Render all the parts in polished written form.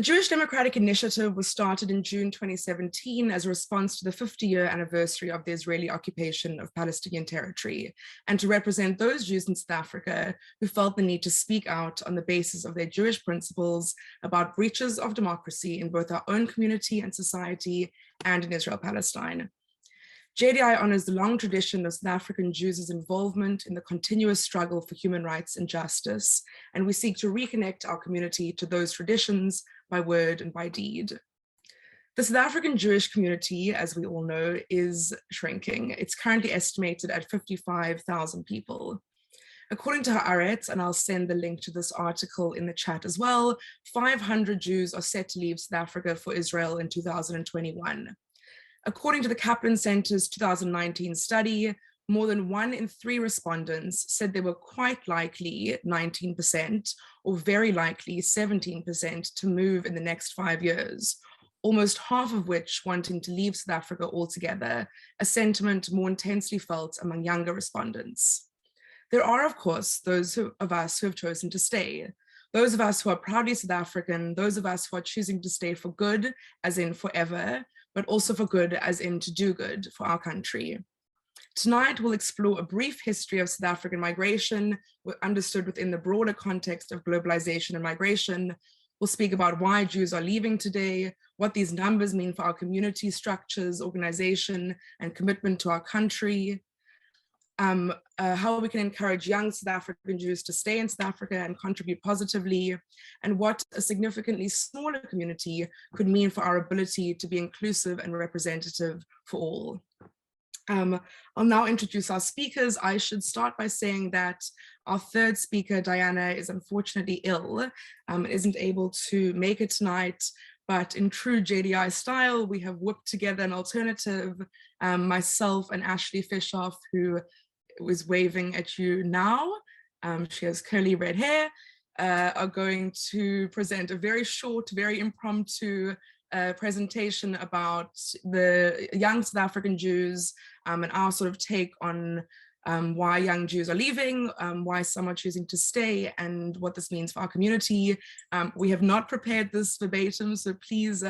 The Jewish Democratic Initiative was started in June 2017 as a response to the 50-year anniversary of the Israeli occupation of Palestinian territory, and to represent those Jews in South Africa who felt the need to speak out on the basis of their Jewish principles about breaches of democracy in both our own community and society and in Israel-Palestine. JDI honors the long tradition of South African Jews' involvement in the continuous struggle for human rights and justice, and we seek to reconnect our community to those traditions by word and by deed. The South African Jewish community, as we all know, is shrinking. It's currently estimated at 55,000 people. According to Haaretz, and I'll send the link to this article in the chat as well, 500 Jews are set to leave South Africa for Israel in 2021. According to the Kaplan Centre's 2019 study, more than 1 in 3 respondents said they were quite likely, 19%, or very likely, 17%, to move in the next 5 years, almost half of which wanting to leave South Africa altogether, a sentiment more intensely felt among younger respondents. There are, of course, those of us who have chosen to stay, those of us who are proudly South African, those of us who are choosing to stay for good, as in forever, but also for good, as in to do good for our country. Tonight, we'll explore a brief history of South African migration, understood within the broader context of globalization and migration. We'll speak about why Jews are leaving today, what these numbers mean for our community structures, organization, and commitment to our country, how we can encourage young South African Jews to stay in South Africa and contribute positively, and what a significantly smaller community could mean for our ability to be inclusive and representative for all. I'll now introduce our speakers. I should start by saying that our third speaker, Diana, is unfortunately ill, isn't able to make it tonight, but in true JDI style, we have whipped together an alternative. Myself and Ashley Fishoff, who is waving at you now, she has curly red hair, are going to present a very short, very impromptu presentation about the young South African Jews and our sort of take on why young Jews are leaving, why some are choosing to stay, and what this means for our community. We have not prepared this verbatim, so please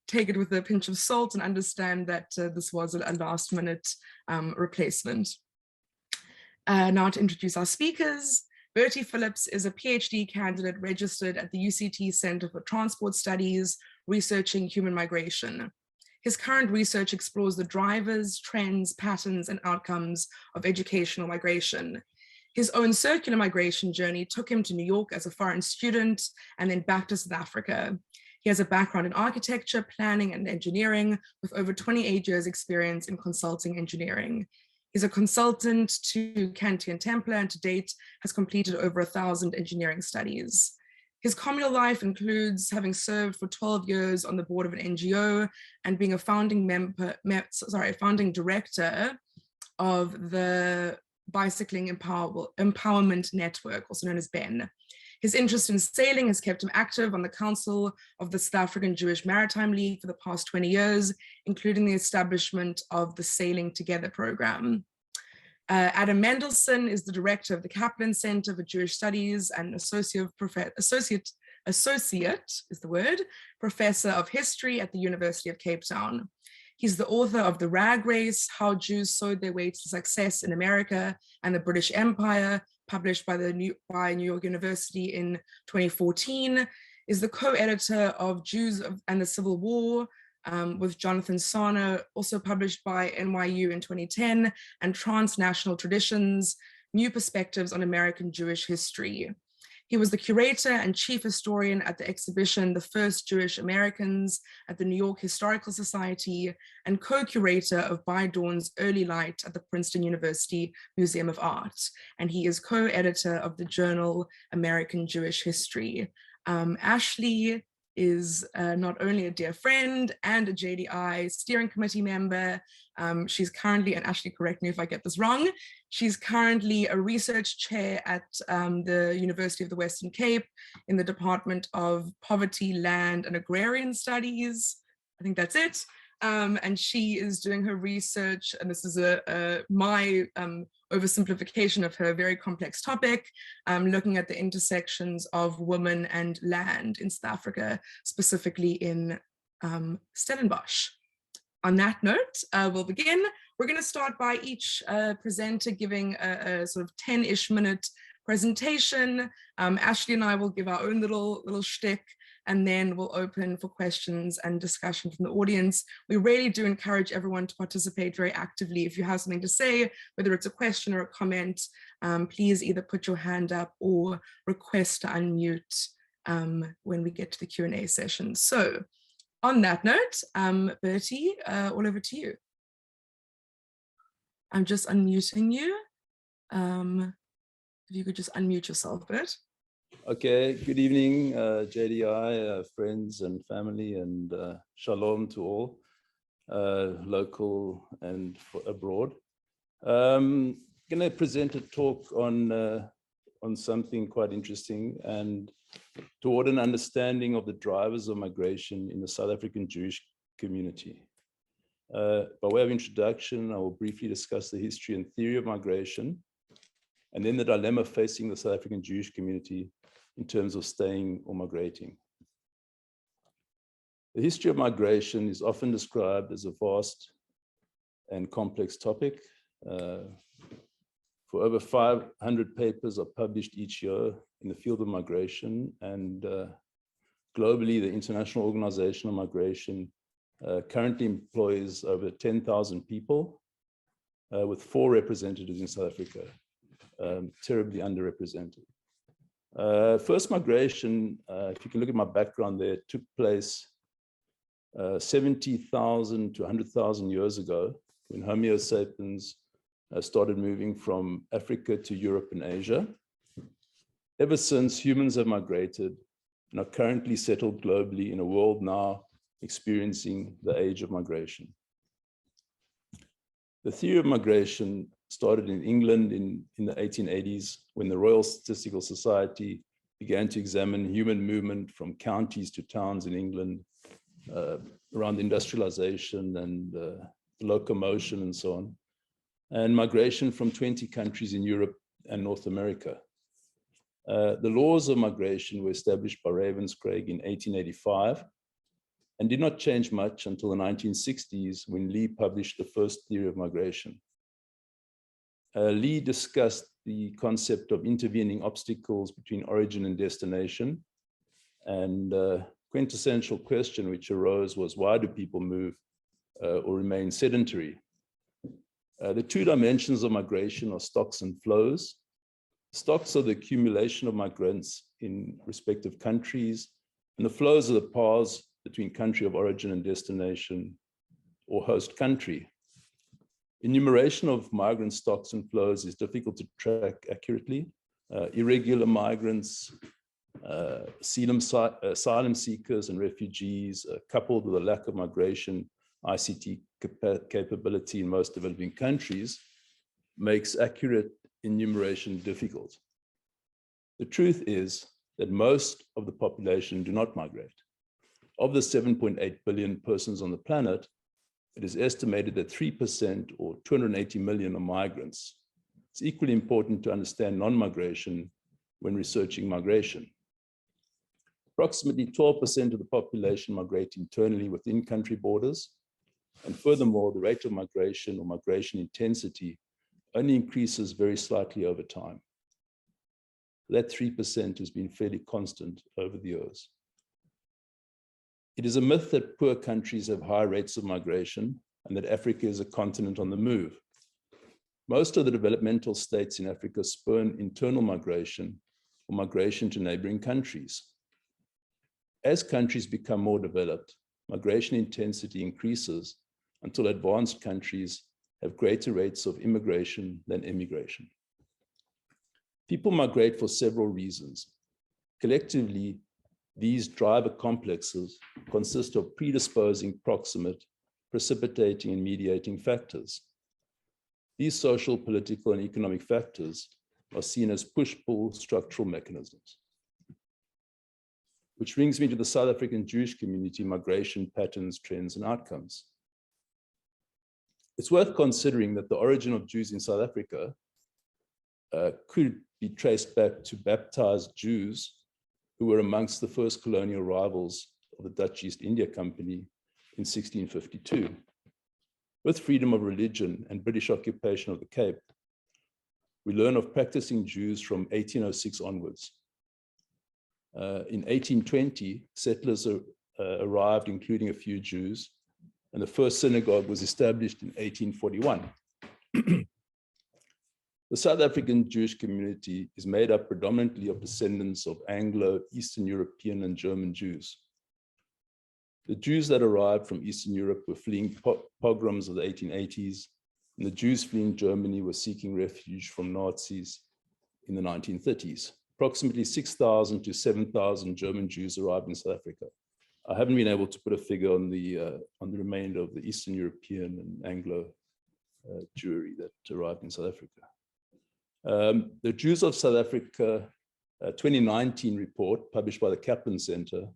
take it with a pinch of salt and understand that this was a last minute replacement. Now to introduce our speakers. Bertie Phillips is a PhD candidate registered at the UCT Centre for Transport Studies, researching human migration. His current research explores the drivers, trends, patterns, and outcomes of educational migration. His own circular migration journey took him to New York as a foreign student and then back to South Africa. He has a background in architecture, planning, and engineering with over 28 years experience in consulting engineering. He's a consultant to Canty & Templer and to date has completed over 1,000 engineering studies. His communal life includes having served for 12 years on the board of an NGO and being a founding director of the Bicycling Empowerment Network, also known as BEN. His interest in sailing has kept him active on the council of the South African Jewish Maritime League for the past 20 years, including the establishment of the Sailing Together program. Adam Mendelsohn is the director of the Kaplan Centre for Jewish Studies and associate professor of history at the University of Cape Town. He's the author of The Rag Race, How Jews Sowed Their Way to Success in America and the British Empire, published by New York University in 2014, is the co-editor of Jews and the Civil War with Jonathan Sarna, also published by NYU in 2010, and Transnational Traditions, New Perspectives on American Jewish History. He was the curator and chief historian at the exhibition The First Jewish Americans at the New York Historical Society and co-curator of By Dawn's Early Light at the Princeton University Museum of Art. And he is co-editor of the journal American Jewish History. Ashley is not only a dear friend and a JDI steering committee member. She's currently, and Ashley, correct me if I get this wrong, she's currently a research chair at the University of the Western Cape in the Department of Poverty, Land, and Agrarian Studies. I think that's it. and she is doing her research, and this is my oversimplification of her very complex topic, looking at the intersections of women and land in South Africa, specifically in Stellenbosch. On that note, we'll begin. We're going to start by each presenter giving a sort of 10-ish minute presentation. Ashley and I will give our own little shtick, and then we'll open for questions and discussion from the audience. We really do encourage everyone to participate very actively. If you have something to say, whether it's a question or a comment, please either put your hand up or request to unmute when we get to the Q&A session. So on that note, Bertie, all over to you. I'm just unmuting you. If you could just unmute yourself, Bert. Okay, good evening, JDI, friends and family, and shalom to all, local and abroad. I'm going to present a talk on something quite interesting and toward an understanding of the drivers of migration in the South African Jewish community. By way of introduction, I will briefly discuss the history and theory of migration, and then the dilemma facing the South African Jewish community in terms of staying or migrating. The history of migration is often described as a vast and complex topic. For over 500 papers are published each year in the field of migration, and globally, the International Organization of Migration currently employs over 10,000 people, with 4 representatives in South Africa, terribly underrepresented. First migration, if you can look at my background there, took place 70,000 to 100,000 years ago, when Homo sapiens started moving from Africa to Europe and Asia. Ever since, humans have migrated and are currently settled globally in a world now experiencing the age of migration. The theory of migration started in England in the 1880s, when the Royal Statistical Society began to examine human movement from counties to towns in England around industrialization and locomotion and so on, and migration from 20 countries in Europe and North America. The laws of migration were established by Ravenscraig in 1885 and did not change much until the 1960s, when Lee published the first theory of migration. Lee discussed the concept of intervening obstacles between origin and destination, and quintessential question which arose was, why do people move or remain sedentary? The 2 dimensions of migration are stocks and flows. Stocks are the accumulation of migrants in respective countries, and the flows are the paths between country of origin and destination or host country. Enumeration of migrant stocks and flows is difficult to track accurately. Irregular migrants, asylum seekers and refugees, coupled with a lack of migration ICT capability in most developing countries, makes accurate enumeration difficult. The truth is that most of the population do not migrate. Of the 7.8 billion persons on the planet, it is estimated that 3% or 280 million are migrants. It's equally important to understand non-migration when researching migration. Approximately 12% of the population migrate internally within country borders. And furthermore, the rate of migration or migration intensity only increases very slightly over time. That 3% has been fairly constant over the years. It is a myth that poor countries have high rates of migration and that Africa is a continent on the move. Most of the developmental states in Africa spurn internal migration or migration to neighboring countries. As countries become more developed, migration intensity increases until advanced countries have greater rates of immigration than immigration. People migrate for several reasons. Collectively, these driver complexes consist of predisposing, proximate, precipitating, and mediating factors. These social, political, and economic factors are seen as push-pull structural mechanisms. Which brings me to the South African Jewish community migration patterns, trends, and outcomes. It's worth considering that the origin of Jews in South Africa could be traced back to baptized Jews who were amongst the first colonial arrivals of the Dutch East India Company in 1652. With freedom of religion and British occupation of the Cape, we learn of practicing Jews from 1806 onwards. In 1820, settlers arrived, including a few Jews, and the first synagogue was established in 1841. The South African Jewish community is made up predominantly of descendants of Anglo, Eastern European, and German Jews. The Jews that arrived from Eastern Europe were fleeing pogroms of the 1880s, and the Jews fleeing Germany were seeking refuge from Nazis in the 1930s. Approximately 6,000 to 7,000 German Jews arrived in South Africa. I haven't been able to put a figure on the remainder of the Eastern European and Anglo Jewry that arrived in South Africa. The Jews of South Africa 2019 report published by the Kaplan Centre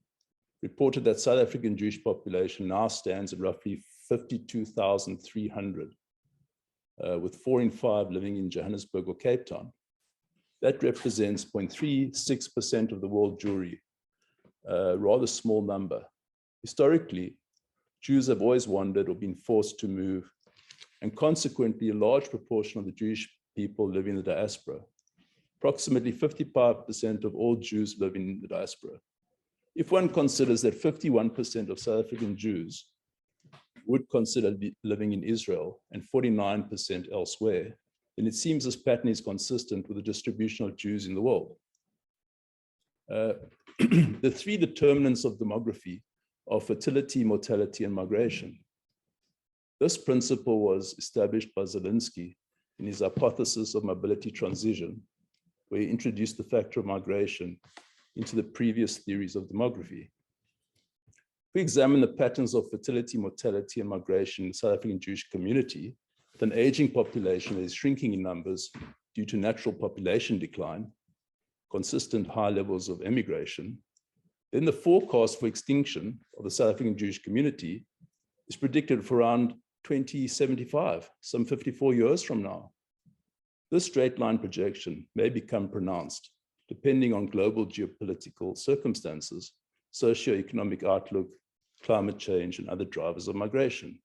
reported that South African Jewish population now stands at roughly 52,300, with 4 in 5 living in Johannesburg or Cape Town. That represents 0.36% of the world Jewry, a rather small number. Historically, Jews have always wandered or been forced to move, and consequently, a large proportion of the Jewish people live in the diaspora. Approximately 55% of all Jews live in the diaspora. If one considers that 51% of South African Jews would consider living in Israel and 49% elsewhere, then it seems this pattern is consistent with the distribution of Jews in the world. The 3 determinants of demography are fertility, mortality, and migration. This principle was established by Zelinsky in his hypothesis of mobility transition, where he introduced the factor of migration into the previous theories of demography. If we examine the patterns of fertility, mortality, and migration in the South African Jewish community, with an aging population that is shrinking in numbers due to natural population decline, consistent high levels of emigration, then the forecast for extinction of the South African Jewish community is predicted for around 2075, some 54 years from now. This straight line projection may become pronounced depending on global geopolitical circumstances, socioeconomic outlook, climate change, and other drivers of migration.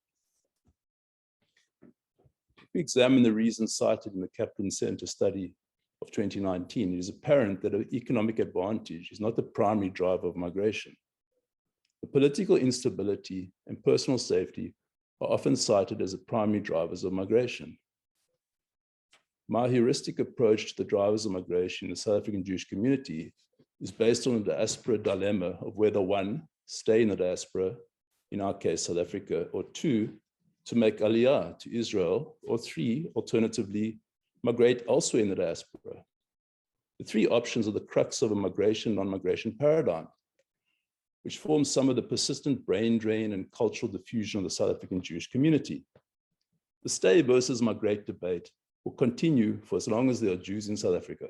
If we examine the reasons cited in the Kaplan Centre study of 2019, it is apparent that an economic advantage is not the primary driver of migration. The political instability and personal safety are often cited as the primary drivers of migration. My heuristic approach to the drivers of migration in the South African Jewish community is based on the diaspora dilemma of whether 1, stay in the diaspora, in our case, South Africa, or 2, to make aliyah to Israel, or 3, alternatively, migrate elsewhere in the diaspora. The 3 options are the crux of a migration, non-migration paradigm, which forms some of the persistent brain drain and cultural diffusion of the South African Jewish community. The stay versus migrate debate will continue for as long as there are Jews in South Africa.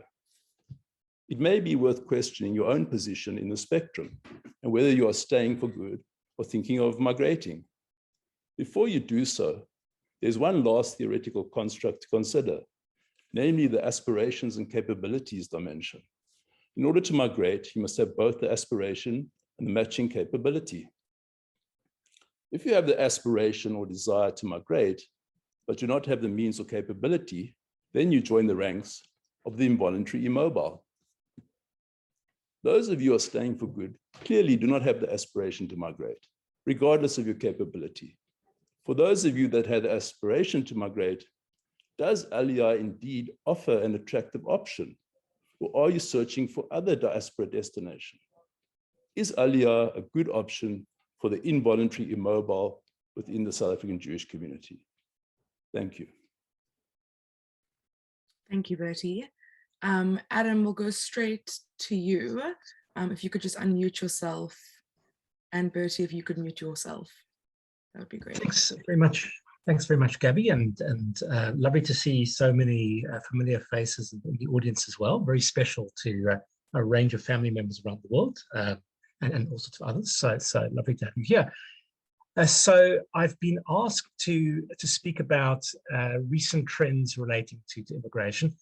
It may be worth questioning your own position in the spectrum and whether you are staying for good or thinking of migrating. Before you do so, there's one last theoretical construct to consider, namely the aspirations and capabilities dimension. In order to migrate, you must have both the aspiration and the matching capability. If you have the aspiration or desire to migrate, but do not have the means or capability, then you join the ranks of the involuntary immobile. Those of you who are staying for good clearly do not have the aspiration to migrate, regardless of your capability. For those of you that had the aspiration to migrate, does Aliyah indeed offer an attractive option, or are you searching for other diaspora destinations? Is Aliyah a good option for the involuntary immobile within the South African Jewish community? Thank you. Thank you, Bertie. Adam, we'll go straight to you. If you could just unmute yourself, and Bertie, if you could mute yourself, that would be great. Thanks very much. Thanks very much, Gabby, and lovely to see so many familiar faces in the audience as well. Very special to a range of family members around the world, and also to others. So lovely to have you here. So I've been asked to speak about recent trends relating to immigration,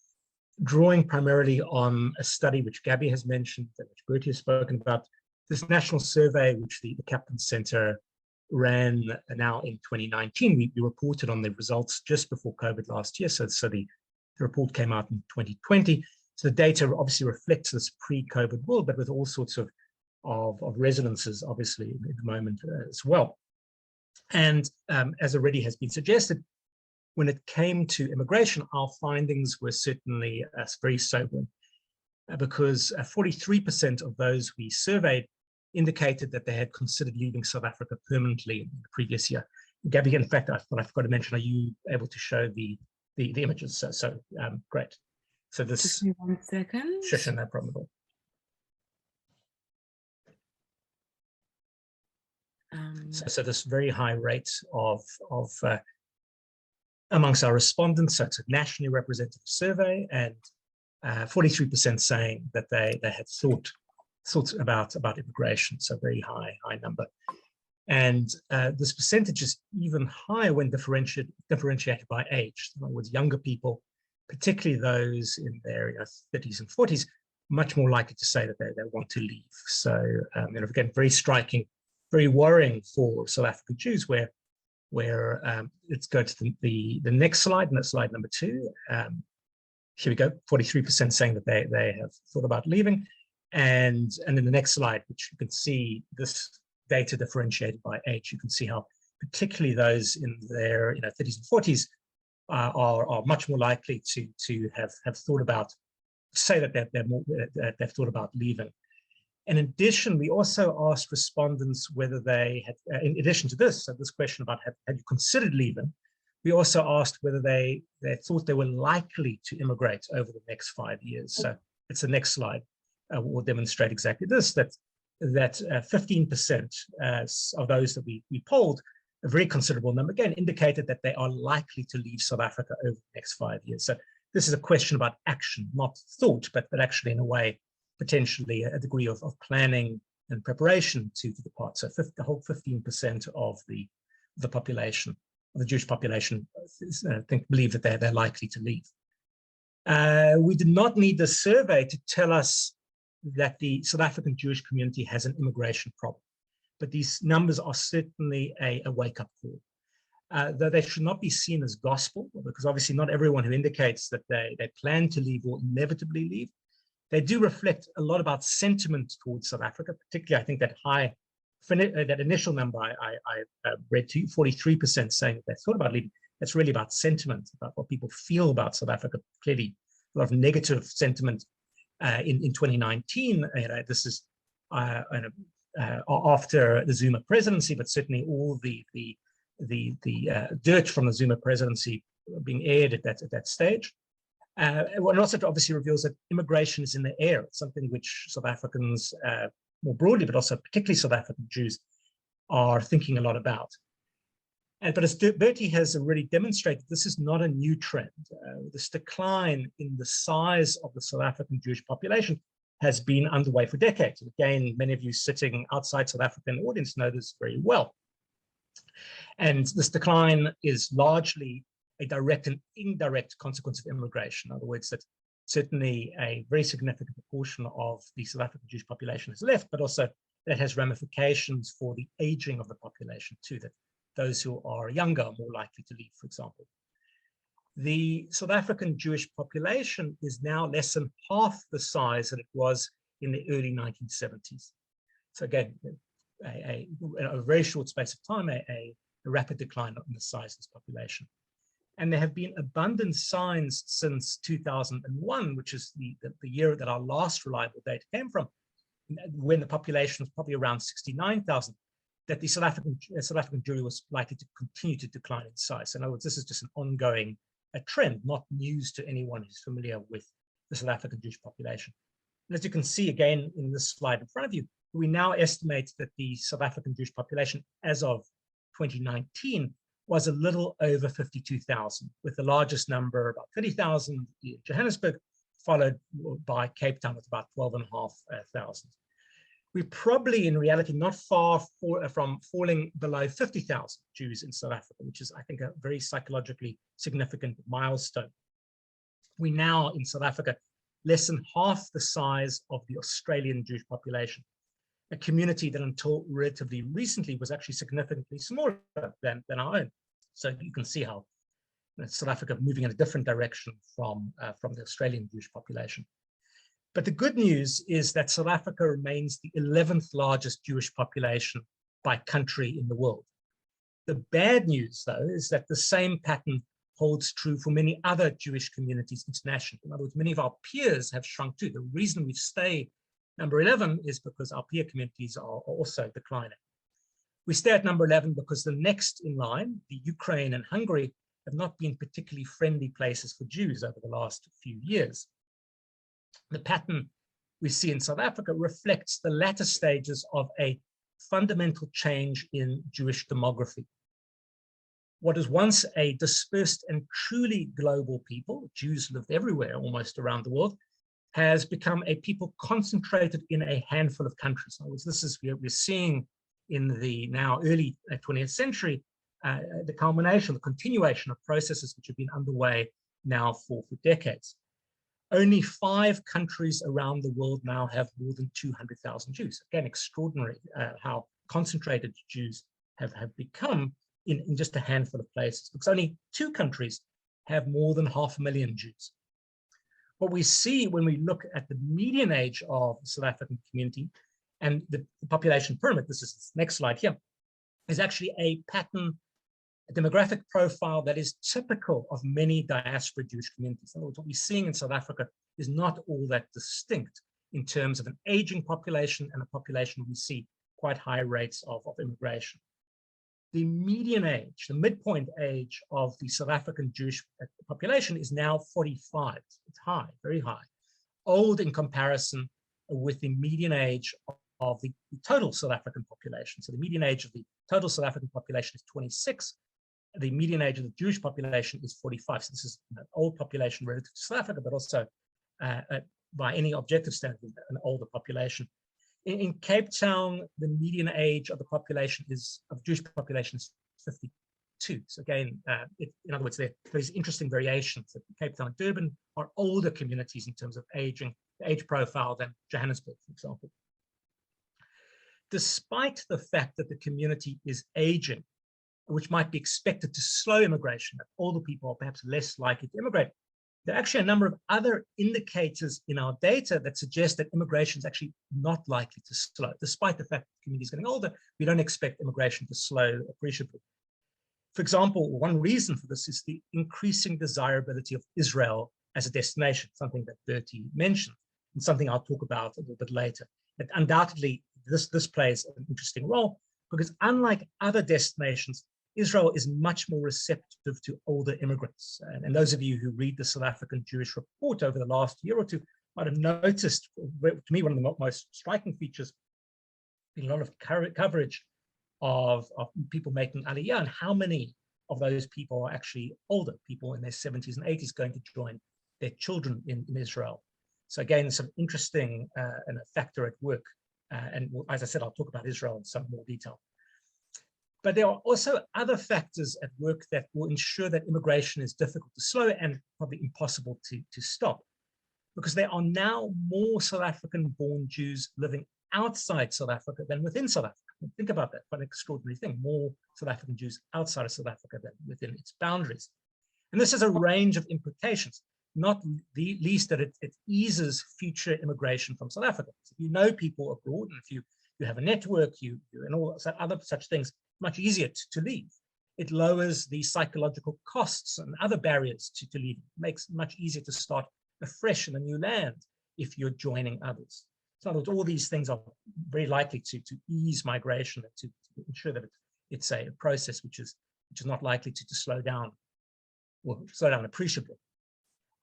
drawing primarily on a study which Gabby has mentioned, and which Bertie has spoken about, this national survey which the Kaplan Centre ran now in 2019. We reported on the results just before COVID last year, so the report came out in 2020. So the data obviously reflects this pre-COVID world, but with all sorts of resonances, obviously, at the moment as well. And as already has been suggested, when it came to immigration, our findings were certainly very sobering, because 43% of those we surveyed indicated that they had considered leaving South Africa permanently in the previous year. Gabby, in fact, I forgot to mention, are you able to show the images? So great. So this. Just give me 1 second. Sure, no problem at all. So this very high rate of amongst our respondents, so it's a nationally representative survey, and 43% saying that they had thought about immigration, so very high number. And this percentage is even higher when differentiated by age. In other words, younger people, particularly those in their 30s and 40s, much more likely to say that they want to leave. So again, very striking, very worrying for South African Jews, where let's go to the next slide, and that's slide number 2. Here we go, 43% saying that they have thought about leaving. And in the next slide, which you can see this data differentiated by age, you can see how particularly those in their 30s and 40s are much more likely to have thought about, say that they've thought about leaving. In addition, we also asked respondents whether they had, in addition to this, so this question about had you considered leaving, we also asked whether they thought they were likely to immigrate over the next 5 years. So it's the next slide will demonstrate exactly this, that 15% of those that we polled, a very considerable number, again, indicated that they are likely to leave South Africa over the next 5 years. So this is a question about action, not thought, but actually in a way, potentially a degree of planning and preparation to depart. So the whole 15% of the population, of the Jewish population, believe that they're likely to leave. We did not need the survey to tell us that the South African Jewish community has an immigration problem, but these numbers are certainly a wake-up call. Though they should not be seen as gospel, because obviously not everyone who indicates that they plan to leave will inevitably leave. They do reflect a lot about sentiment towards South Africa, particularly I think that initial number I read to you, 43% saying that they thought about leaving. That's really about sentiment, about what people feel about South Africa. Clearly, a lot of negative sentiment in 2019. This is after the Zuma presidency, but certainly all the dirt from the Zuma presidency being aired at that stage. It also obviously reveals that immigration is in the air. It's something which South Africans more broadly, but also particularly South African Jews, are thinking a lot about. But as Bertie has already demonstrated, this is not a new trend. This decline in the size of the South African Jewish population has been underway for decades. And again, many of you sitting outside South Africa in the audience know this very well. And this decline is largely a direct and indirect consequence of immigration. In other words, that certainly a very significant proportion of the South African Jewish population has left, but also that has ramifications for the aging of the population too, that those who are younger are more likely to leave, for example. The South African Jewish population is now less than half the size that it was in the early 1970s. So again, a very short space of time, a rapid decline in the size of this population. And there have been abundant signs since 2001, which is the year that our last reliable data came from, when the population was probably around 69,000, that the South African Jewry was likely to continue to decline in size. In other words, this is just an ongoing trend, not news to anyone who's familiar with the South African Jewish population. And as you can see again in this slide in front of you, we now estimate that the South African Jewish population as of 2019 was a little over 52,000, with the largest number, about 30,000 in Johannesburg, followed by Cape Town with about 12,500. we're probably in reality not far from falling below 50,000 Jews in South Africa, which is, I think, a very psychologically significant milestone. We now in South Africa less than half the size of the Australian Jewish population, a community that until relatively recently was actually significantly smaller than our own. So you can see how South Africa moving in a different direction from the Australian Jewish population. But the good news is that South Africa remains the 11th largest Jewish population by country in the world. The bad news, though, is that the same pattern holds true for many other Jewish communities internationally. In other words, many of our peers have shrunk too. The reason we stay number 11 is because our peer communities are also declining. We stay at number 11 because the next in line, the Ukraine and Hungary, have not been particularly friendly places for Jews over the last few years. The pattern we see in South Africa reflects the latter stages of a fundamental change in Jewish demography. What was once a dispersed and truly global people, Jews lived everywhere almost around the world, has become a people concentrated in a handful of countries. In other words, this is we're seeing in the now early 20th century, the culmination, the continuation of processes which have been underway now for decades. Only 5 countries around the world now have more than 200,000 Jews. Again, extraordinary how concentrated Jews have become in just a handful of places, because only 2 countries have more than 500,000 Jews. What we see when we look at the median age of the South African community and the population pyramid, this is this next slide here, is actually a pattern, a demographic profile that is typical of many diaspora Jewish communities. In other words, what we're seeing in South Africa is not all that distinct in terms of an aging population and a population we see quite high rates of immigration. The median age, the midpoint age of the South African Jewish population is now 45. It's high, very high. Old in comparison with the median age of the total South African population. So the median age of the total South African population is 26. The median age of the Jewish population is 45. So this is an old population relative to South Africa, but also by any objective standard, an older population. In Cape Town, the median age of the population of Jewish population is 52. So again, in other words, there's interesting variations. Cape Town and Durban are older communities in terms of aging, the age profile than Johannesburg, for example. Despite the fact that the community is aging, which might be expected to slow immigration, that older people are perhaps less likely to immigrate, there are actually a number of other indicators in our data that suggest that immigration is actually not likely to slow. Despite the fact that the community is getting older, we don't expect immigration to slow appreciably. For example, one reason for this is the increasing desirability of Israel as a destination, something that Bertie mentioned, and something I'll talk about a little bit later. But undoubtedly, this plays an interesting role because unlike other destinations, Israel is much more receptive to older immigrants. And those of you who read the South African Jewish Report over the last year or two might have noticed, to me, one of the most striking features, been a lot of coverage of people making Aliyah and how many of those people are actually older, people in their 70s and 80s going to join their children in Israel. So again, some interesting and a factor at work. And as I said, I'll talk about Israel in some more detail. But there are also other factors at work that will ensure that immigration is difficult to slow and probably impossible to stop. Because there are now more South African-born Jews living outside South Africa than within South Africa. Think about that, quite an extraordinary thing. More South African Jews outside of South Africa than within its boundaries. And this has a range of implications, not the least that it eases future immigration from South Africa. So if you know people abroad, and if you have a network, and all other such things, much easier to leave. It lowers the psychological costs and other barriers to leave. It makes it much easier to start afresh in a new land if you're joining others. So in other words, all these things are very likely to ease migration and to ensure that it's a process which is not likely to slow down or slow down appreciably.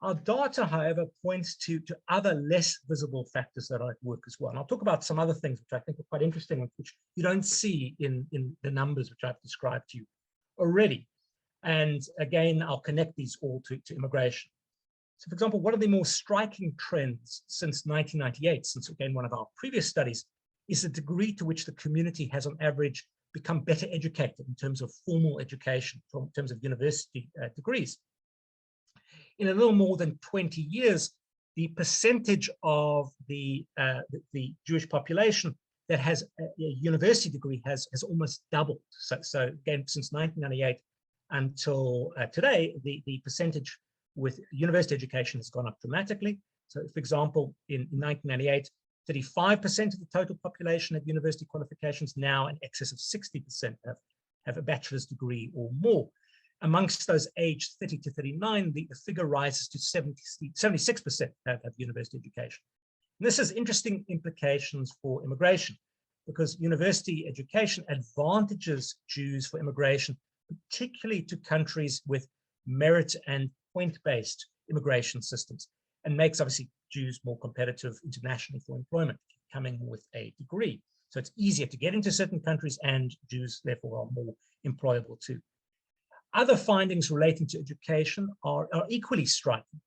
Our data, however, points to other less visible factors that are at work as well. And I'll talk about some other things which I think are quite interesting, which you don't see in the numbers which I've described to you already. And again, I'll connect these all to immigration. So for example, one of the more striking trends since 1998, since again, one of our previous studies, is the degree to which the community has on average become better educated in terms of formal education, in terms of university degrees. In a little more than 20 years, the percentage of the Jewish population that has a university degree has almost doubled. So again, since 1998 until today, the percentage with university education has gone up dramatically. So, for example, in 1998, 35% of the total population had university qualifications. Now, in excess of 60% have a bachelor's degree or more. Amongst those aged 30 to 39, the figure rises to 76% have university education. And this has interesting implications for immigration, because university education advantages Jews for immigration, particularly to countries with merit and point-based immigration systems, and makes obviously Jews more competitive internationally for employment, coming with a degree. So it's easier to get into certain countries, and Jews therefore are more employable too. Other findings relating to education are equally striking.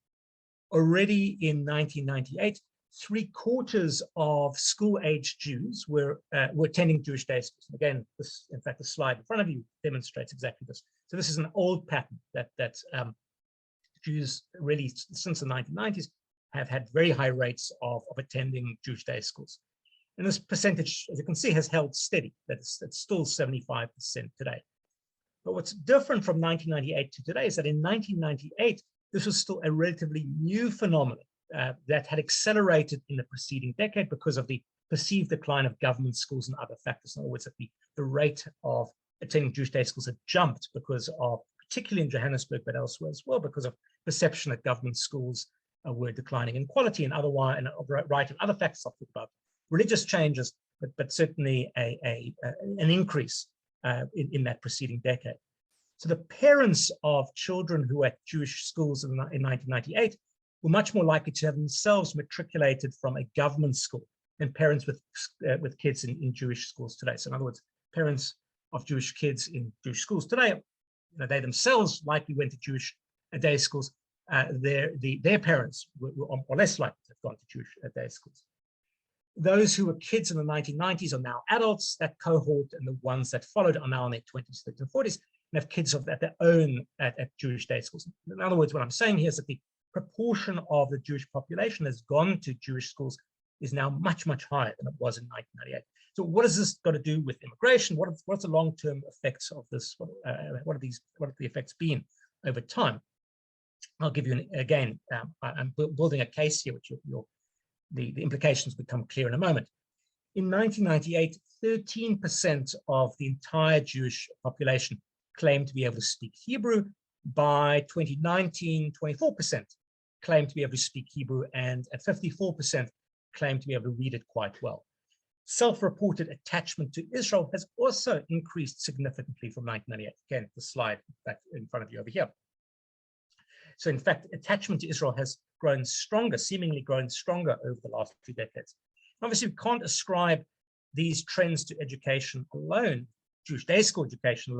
Already in 1998, 3/4 of school-aged Jews were attending Jewish day schools. And again, this, in fact, the slide in front of you demonstrates exactly this. So this is an old pattern that Jews really, since the 1990s, have had very high rates of attending Jewish day schools. And this percentage, as you can see, has held steady. That's still 75% today. But what's different from 1998 to today is that in 1998, this was still a relatively new phenomenon that had accelerated in the preceding decade because of the perceived decline of government schools and other factors. In other words, that the rate of attending Jewish day schools had jumped because of, particularly in Johannesburg, but elsewhere as well, because of perception that government schools were declining in quality and otherwise, and right, and other factors I'll talk about, religious changes, but certainly an increase in that preceding decade. So the parents of children who were at Jewish schools in 1998 were much more likely to have themselves matriculated from a government school than parents with kids in Jewish schools today. So in other words, parents of Jewish kids in Jewish schools today, they themselves likely went to Jewish day schools. Their parents were less likely to have gone to Jewish day schools. Those who were kids in the 1990s are now adults. That cohort and the ones that followed are now in their 20s, 30s, and 40s, and have kids of their own at Jewish day schools. In other words, what I'm saying here is that the proportion of the Jewish population that's gone to Jewish schools is now much, much higher than it was in 1998. So what has this got to do with immigration? What's the long-term effects of this? What have the effects been over time? I'll give you, I'm building a case here, which the implications become clear in a moment. In 1998, 13% of the entire Jewish population claimed to be able to speak Hebrew. By 2019, 24% claimed to be able to speak Hebrew, and at 54% claimed to be able to read it quite well. Self-reported attachment to Israel has also increased significantly from 1998. Again, the slide back in front of you over here. So in fact, attachment to Israel has grown stronger, seemingly grown stronger over the last 2 decades. Obviously, we can't ascribe these trends to education alone, Jewish day school education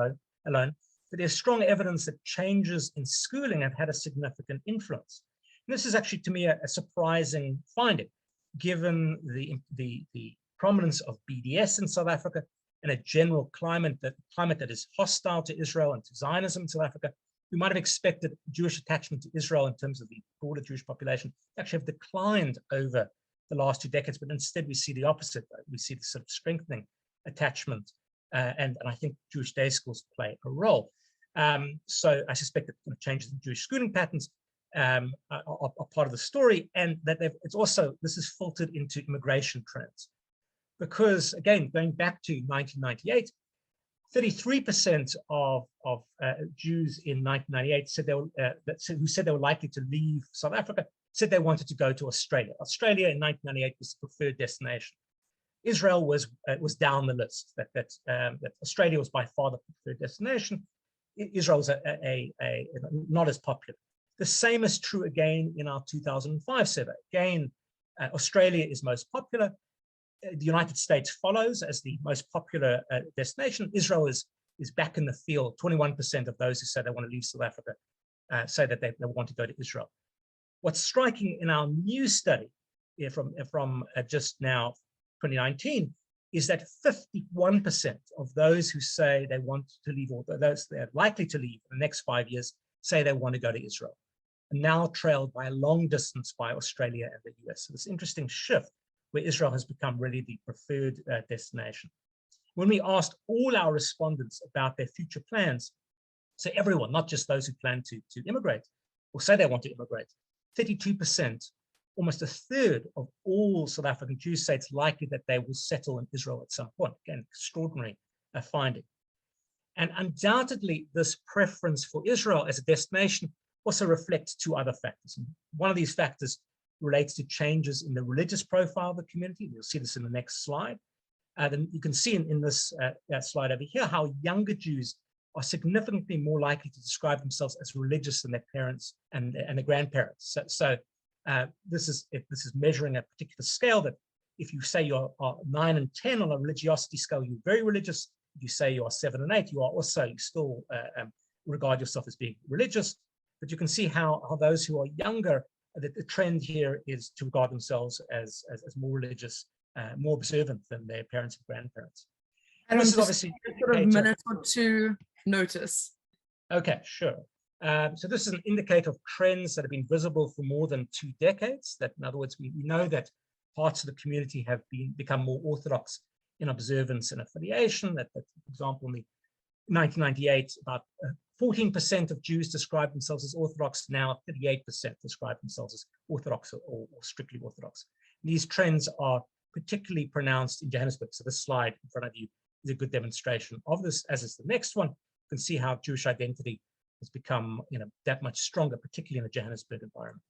alone, but there's strong evidence that changes in schooling have had a significant influence. And this is actually, to me, a surprising finding, given the prominence of BDS in South Africa and a general climate that is hostile to Israel and to Zionism in South Africa. We might have expected Jewish attachment to Israel in terms of the broader Jewish population actually have declined over the last 2 decades, but instead we see the opposite. We see the sort of strengthening attachment, and I think Jewish day schools play a role. So I suspect that changes in Jewish schooling patterns are part of the story, and that this is filtered into immigration trends. Because again, going back to 1998, 33% of Jews in 1998 said who said they were likely to leave South Africa said they wanted to go to Australia. Australia in 1998 was the preferred destination. Israel was down the list. That Australia was by far the preferred destination. Israel was not as popular. The same is true again in our 2005 survey. Again, Australia is most popular. The United States follows as the most popular destination. Israel is back in the field. 21% of those who say they want to leave South Africa say that they want to go to Israel. What's striking in our new study from just now, 2019, is that 51% of those who say they want to leave, or those that are likely to leave in the next 5 years, say they want to go to Israel, and now trailed by a long distance by Australia and the US. So this interesting shift where Israel has become really the preferred destination. When we asked all our respondents about their future plans, so everyone, not just those who plan to immigrate or say they want to immigrate, 32%, almost a third of all South African Jews say it's likely that they will settle in Israel at some point. Again, extraordinary finding. And undoubtedly, this preference for Israel as a destination also reflects two other factors. And one of these factors relates to changes in the religious profile of the community. You'll see this in the next slide. Then you can see in this slide over here how younger Jews are significantly more likely to describe themselves as religious than their parents and their grandparents. So this is measuring a particular scale that if you say you are 9 and 10 on a religiosity scale, you're very religious. If you say you are 7 and 8, you still regard yourself as being religious. But you can see how those who are younger, that the trend here is to regard themselves as more religious, more observant than their parents and grandparents. And this is obviously sort of minute or two notice. Okay, sure. So this is an indicator of trends that have been visible for more than 2 decades. That, in other words, we know that parts of the community have become more orthodox in observance and affiliation. That, for example, in 1998, about 14% of Jews described themselves as Orthodox. Now 38% describe themselves as Orthodox or strictly Orthodox. These trends are particularly pronounced in Johannesburg. So this slide in front of you is a good demonstration of this, as is the next one. You can see how Jewish identity has become that much stronger, particularly in the Johannesburg environment.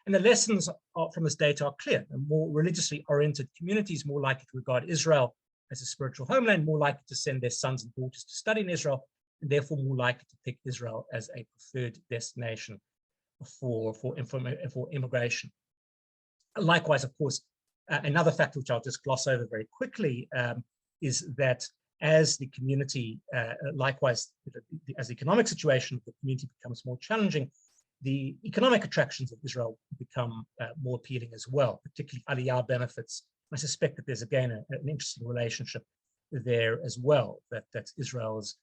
And the lessons from this data are clear. A more religiously oriented communities more likely to regard Israel as a spiritual homeland, more likely to send their sons and daughters to study in Israel, and therefore more likely to pick Israel as a preferred destination for immigration. Likewise, of course, another factor which I'll just gloss over very quickly is that as the community, likewise, as the economic situation of the community becomes more challenging, the economic attractions of Israel become more appealing as well, particularly Aliyah benefits. I suspect that there's again an interesting relationship there as well, that Israel is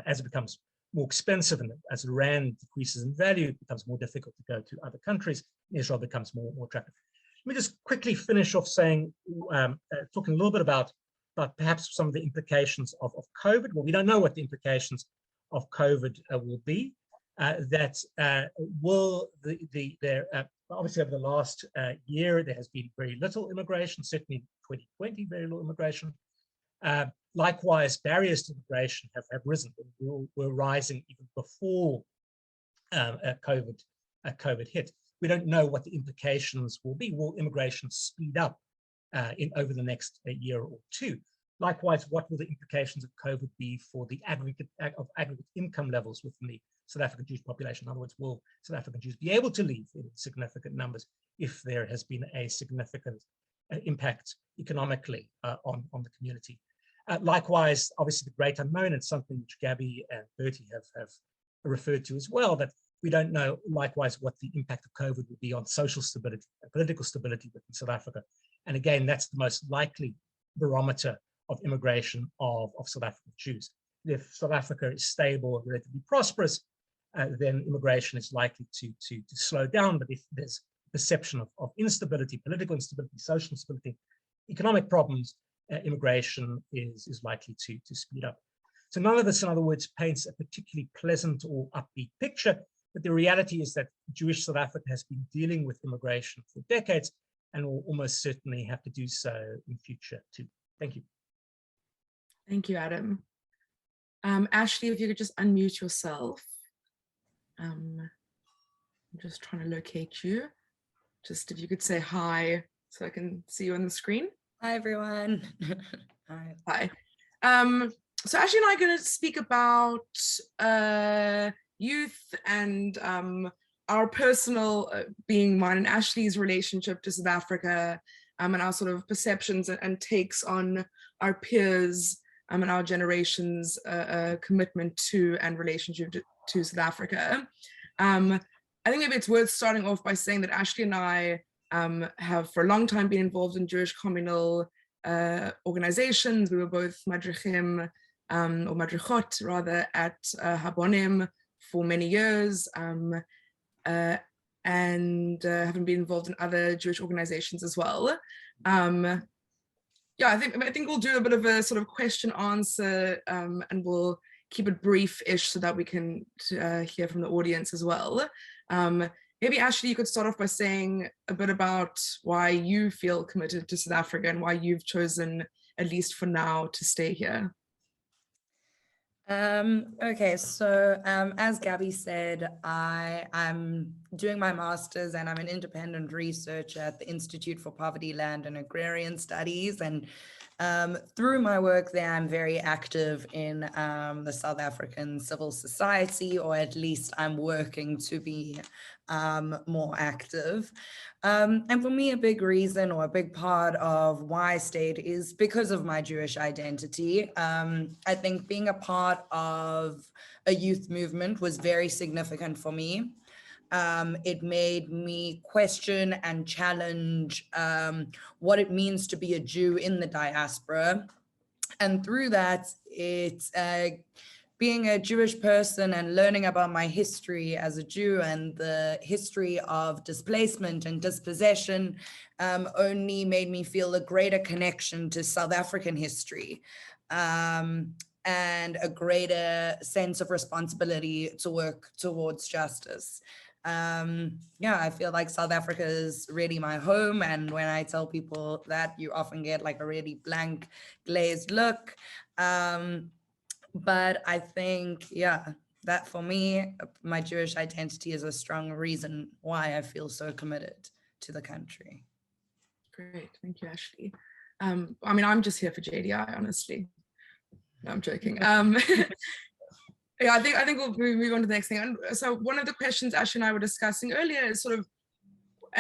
as it becomes more expensive and as the rand decreases in value, it becomes more difficult to go to other countries. Israel becomes more attractive. Let me just quickly finish off saying, talking a little bit about perhaps some of the implications of COVID. Well, we don't know what the implications of COVID will be. Obviously over the last year, there has been very little immigration, certainly in 2020, very little immigration. Likewise, barriers to immigration have risen, were rising even before COVID hit. We don't know what the implications will be. Will immigration speed up over the next year or two? Likewise, what will the implications of COVID be for the aggregate income levels within the South African Jewish population? In other words, will South African Jews be able to leave in significant numbers if there has been a significant impact economically on the community? Likewise, obviously, the great unknown, and something which Gabby and Bertie have referred to as well, that we don't know, likewise, what the impact of COVID will be on social stability and political stability within South Africa. And again, that's the most likely barometer of immigration of South African Jews. If South Africa is stable and relatively prosperous, then immigration is likely to slow down. But if there's perception of instability, political instability, social instability, economic problems, immigration is likely to speed up. So none of this, in other words, paints a particularly pleasant or upbeat picture, but the reality is that Jewish South Africa has been dealing with immigration for decades and will almost certainly have to do so in future too. Thank you. Thank you, Adam. Ashley, if you could just unmute yourself. I'm just trying to locate you. Just if you could say hi so I can see you on the screen. Hi, everyone. Hi. So Ashley and I are going to speak about youth and our personal, being mine and Ashley's relationship to South Africa, and our sort of perceptions and takes on our peers and our generation's commitment to and relationship to South Africa. I think maybe it's worth starting off by saying that Ashley and I have for a long time been involved in Jewish communal organizations. We were both madrichim, or madrichot rather, at Habonim for many years, and having been involved in other Jewish organizations as well. Yeah, I think we'll do a bit of a sort of question answer, and we'll keep it brief-ish so that we can hear from the audience as well. Maybe Ashley, you could start off by saying a bit about why you feel committed to South Africa and why you've chosen, at least for now, to stay here. Okay, so as Gabby said, I'm doing my master's and I'm an independent researcher at the Institute for Poverty, Land and Agrarian Studies. And through my work there, I'm very active in the South African civil society, or at least I'm working to be more active. And for me, a big reason or a big part of why I stayed is because of my Jewish identity. I think being a part of a youth movement was very significant for me. It made me question and challenge what it means to be a Jew in the diaspora. And through that, it's being a Jewish person and learning about my history as a Jew and the history of displacement and dispossession only made me feel a greater connection to South African history and a greater sense of responsibility to work towards justice. Yeah, I feel like South Africa is really my home. And when I tell people that, you often get like a really blank, glazed look. But I think, yeah, that for me, my Jewish identity is a strong reason why I feel so committed to the country. Great, thank you, Ashley. I mean, I'm just here for JDI, honestly. No, I'm joking. Yeah, I think we'll move on to the next thing. And so one of the questions Ashley and I were discussing earlier is sort of,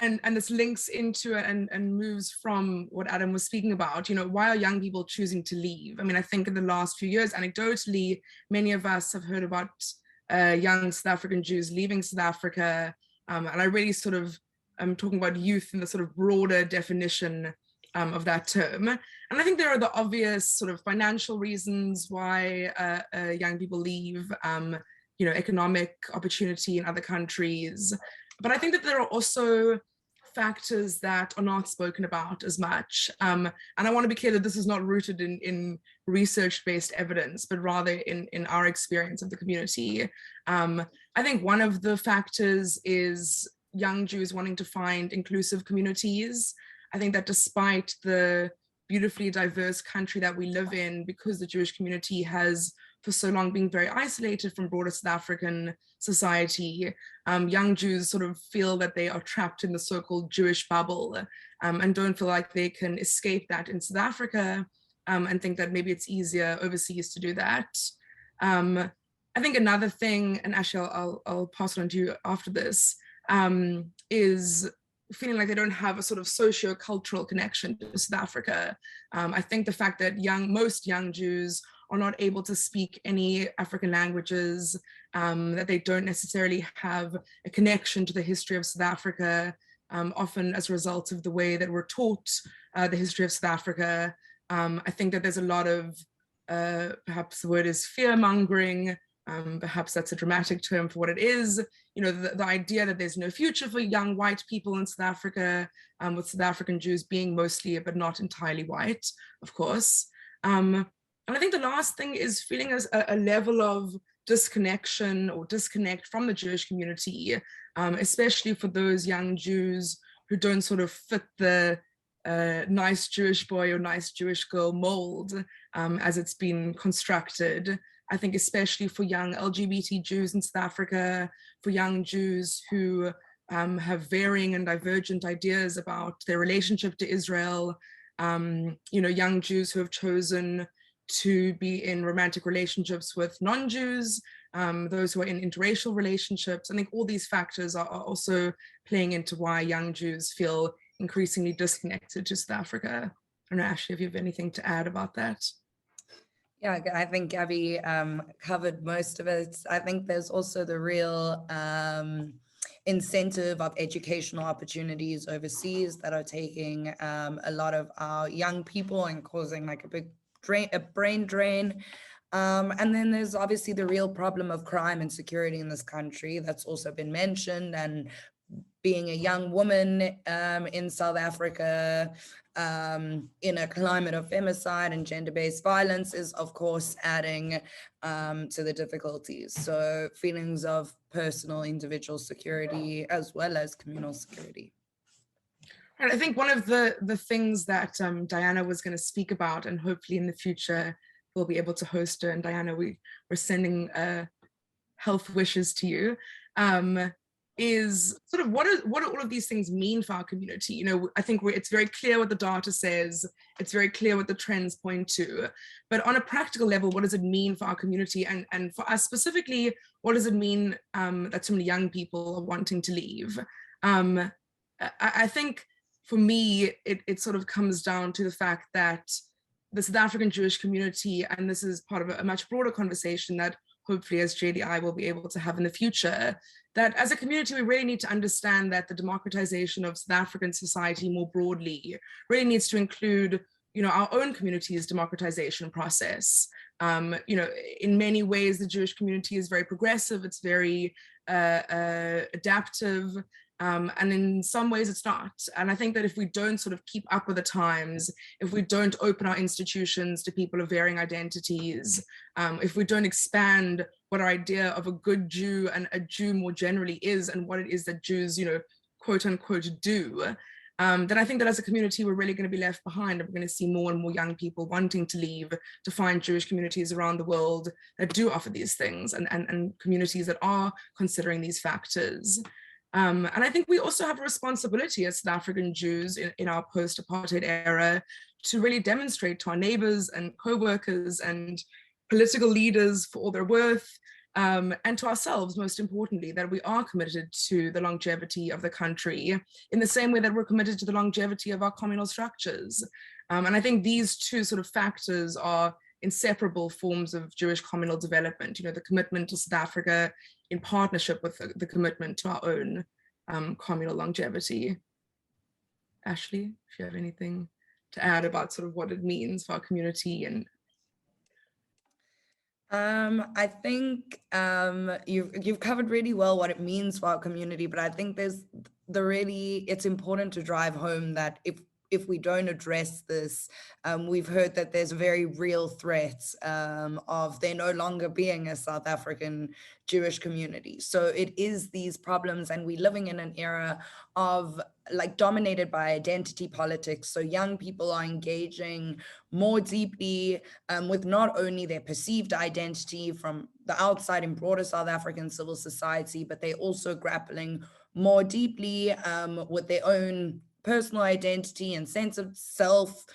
and this links into and moves from what Adam was speaking about, you know, why are young people choosing to leave? I mean, I think in the last few years, anecdotally, many of us have heard about young South African Jews leaving South Africa. And I really sort of, I'm talking about youth in the sort of broader definition of that term. And I think there are the obvious sort of financial reasons why young people leave, you know, economic opportunity in other countries. But I think that there are also factors that are not spoken about as much. And I want to be clear that this is not rooted in research-based evidence, but rather in our experience of the community. I think one of the factors is young Jews wanting to find inclusive communities. I think that despite the beautifully diverse country that we live in, because the Jewish community has for so long been very isolated from broader South African society, young Jews sort of feel that they are trapped in the so-called Jewish bubble and don't feel like they can escape that in South Africa, and think that maybe it's easier overseas to do that. I think another thing, and actually I'll pass it on to you after this, is feeling like they don't have a sort of socio-cultural connection to South Africa. I think the fact that most young Jews are not able to speak any African languages, that they don't necessarily have a connection to the history of South Africa, often as a result of the way that we're taught the history of South Africa. I think that there's a lot of, perhaps the word is fear-mongering, perhaps that's a dramatic term for what it is. You know, the idea that there's no future for young white people in South Africa, with South African Jews being mostly, but not entirely white, of course. And I think the last thing is feeling as a level of disconnection or disconnect from the Jewish community, especially for those young Jews who don't sort of fit the nice Jewish boy or nice Jewish girl mold as it's been constructed. I think especially for young LGBT Jews in South Africa, for young Jews who have varying and divergent ideas about their relationship to Israel, you know, young Jews who have chosen to be in romantic relationships with non-Jews, those who are in interracial relationships. I think all these factors are also playing into why young Jews feel increasingly disconnected to South Africa. I don't know, Ashley, if you have anything to add about that. Yeah, I think Gabby covered most of it. I think there's also the real incentive of educational opportunities overseas that are taking a lot of our young people and causing like a brain drain. And then there's obviously the real problem of crime and security in this country that's also been mentioned. And being a young woman in South Africa, in a climate of femicide and gender-based violence is of course adding to the difficulties. So feelings of personal individual security as well as communal security. And I think one of the things that Diana was going to speak about, and hopefully in the future we'll be able to host her, and Diana, we're sending health wishes to you, is sort of what do all of these things mean for our community? You know, I think it's very clear what the data says, it's very clear what the trends point to, but on a practical level, what does it mean for our community? And for us specifically, what does it mean that so many young people are wanting to leave? I think for me, it sort of comes down to the fact that the South African Jewish community, and this is part of a much broader conversation that hopefully as JDI will be able to have in the future, that as a community, we really need to understand that the democratization of South African society more broadly really needs to include, you know, our own community's democratization process. You know, in many ways, the Jewish community is very progressive, it's very adaptive, and in some ways it's not. And I think that if we don't sort of keep up with the times, if we don't open our institutions to people of varying identities, if we don't expand what our idea of a good Jew and a Jew more generally is, and what it is that Jews, you know, quote unquote do, then I think that as a community, we're really going to be left behind, and we're going to see more and more young people wanting to leave to find Jewish communities around the world that do offer these things, and communities that are considering these factors. And I think we also have a responsibility as South African Jews in our post-apartheid era to really demonstrate to our neighbors and co-workers and political leaders for all their worth, and to ourselves, most importantly, that we are committed to the longevity of the country in the same way that we're committed to the longevity of our communal structures. And I think these two sort of factors are inseparable forms of Jewish communal development, you know, the commitment to South Africa in partnership with the commitment to our own communal longevity. Ashley, if you have anything to add about sort of what it means for our community. And I think you've covered really well what it means for our community, but I think it's important to drive home that if we don't address this, we've heard that there's a very real threat of there no longer being a South African Jewish community. So it is these problems, and we're living in an era of like dominated by identity politics. So young people are engaging more deeply with not only their perceived identity from the outside and broader South African civil society, but they're also grappling more deeply with their own personal identity and sense of self.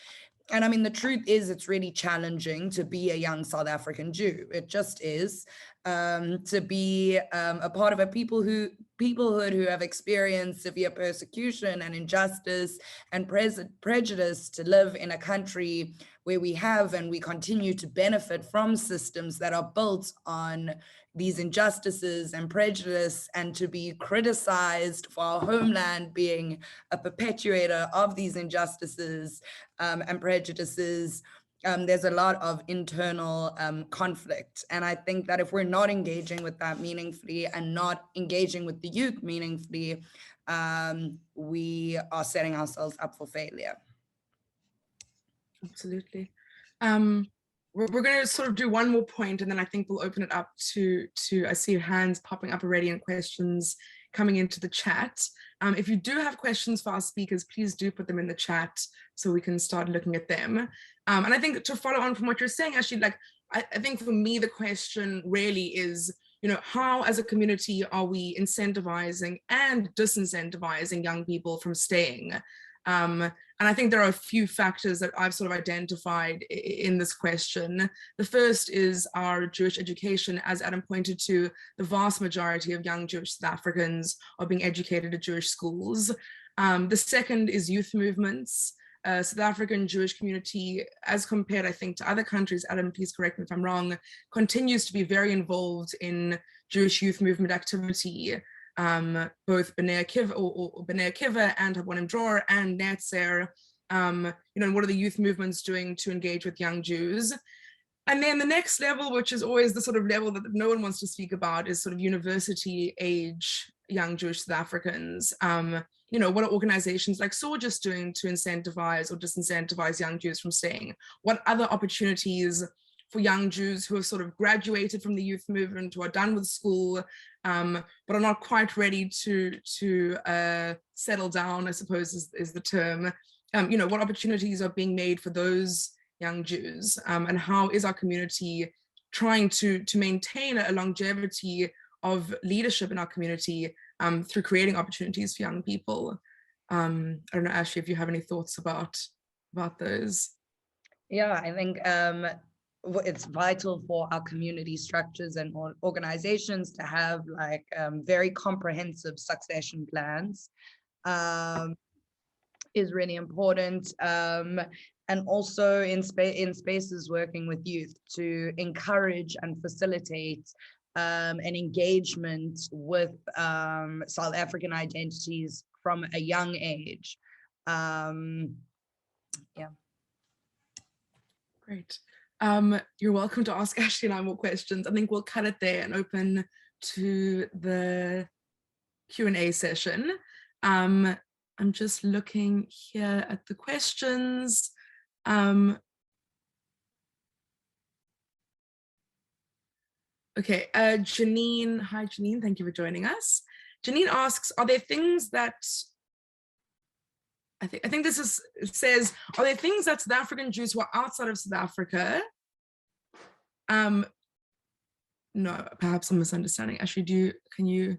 And I mean, the truth is, it's really challenging to be a young South African Jew. It just is, to be a part of a peoplehood who have experienced severe persecution and injustice and prejudice, to live in a country where we have and we continue to benefit from systems that are built on these injustices and prejudice, and to be criticized for our homeland being a perpetuator of these injustices and prejudices. There's a lot of internal conflict. And I think that if we're not engaging with that meaningfully and not engaging with the youth meaningfully, we are setting ourselves up for failure. Absolutely. We're going to sort of do one more point, and then I think we'll open it up to I see hands popping up already and questions coming into the chat. If you do have questions for our speakers, please do put them in the chat so we can start looking at them. And I think to follow on from what you're saying, actually, like, I think for me, the question really is, you know, how as a community are we incentivizing and disincentivizing young people from staying? And I think there are a few factors that I've sort of identified in this question. The first is our Jewish education. As Adam pointed to, the vast majority of young Jewish South Africans are being educated at Jewish schools. The second is youth movements. South African Jewish community, as compared, I think, to other countries, Adam, please correct me if I'm wrong, continues to be very involved in Jewish youth movement activity. both B'nai Akiva and Habonim Dror and Netzer, and what are the youth movements doing to engage with young Jews? And then the next level, which is always the sort of level that no one wants to speak about, is sort of university age young Jewish South Africans. What are organizations like Sorgis doing to incentivize or disincentivize young Jews from staying? What other opportunities for young Jews who have sort of graduated from the youth movement, who are done with school, but are not quite ready to settle down, I suppose is the term. What opportunities are being made for those young Jews, and how is our community trying to maintain a longevity of leadership in our community through creating opportunities for young people? I don't know, Ashley, if you have any thoughts about those. Yeah, I think it's vital for our community structures and organizations to have like very comprehensive succession plans. Is really important. And also in spaces working with youth to encourage and facilitate an engagement with South African identities from a young age. Yeah. Great. You're welcome to ask Ashley and I more questions. I think we'll cut it there and open to the Q&A session. I'm just looking here at the questions. Okay, Janine, hi Janine, thank you for joining us. Janine asks, are there things that, I think this is, it says, are there things that South African Jews who are outside of South Africa? No, perhaps I'm misunderstanding. Actually, can you?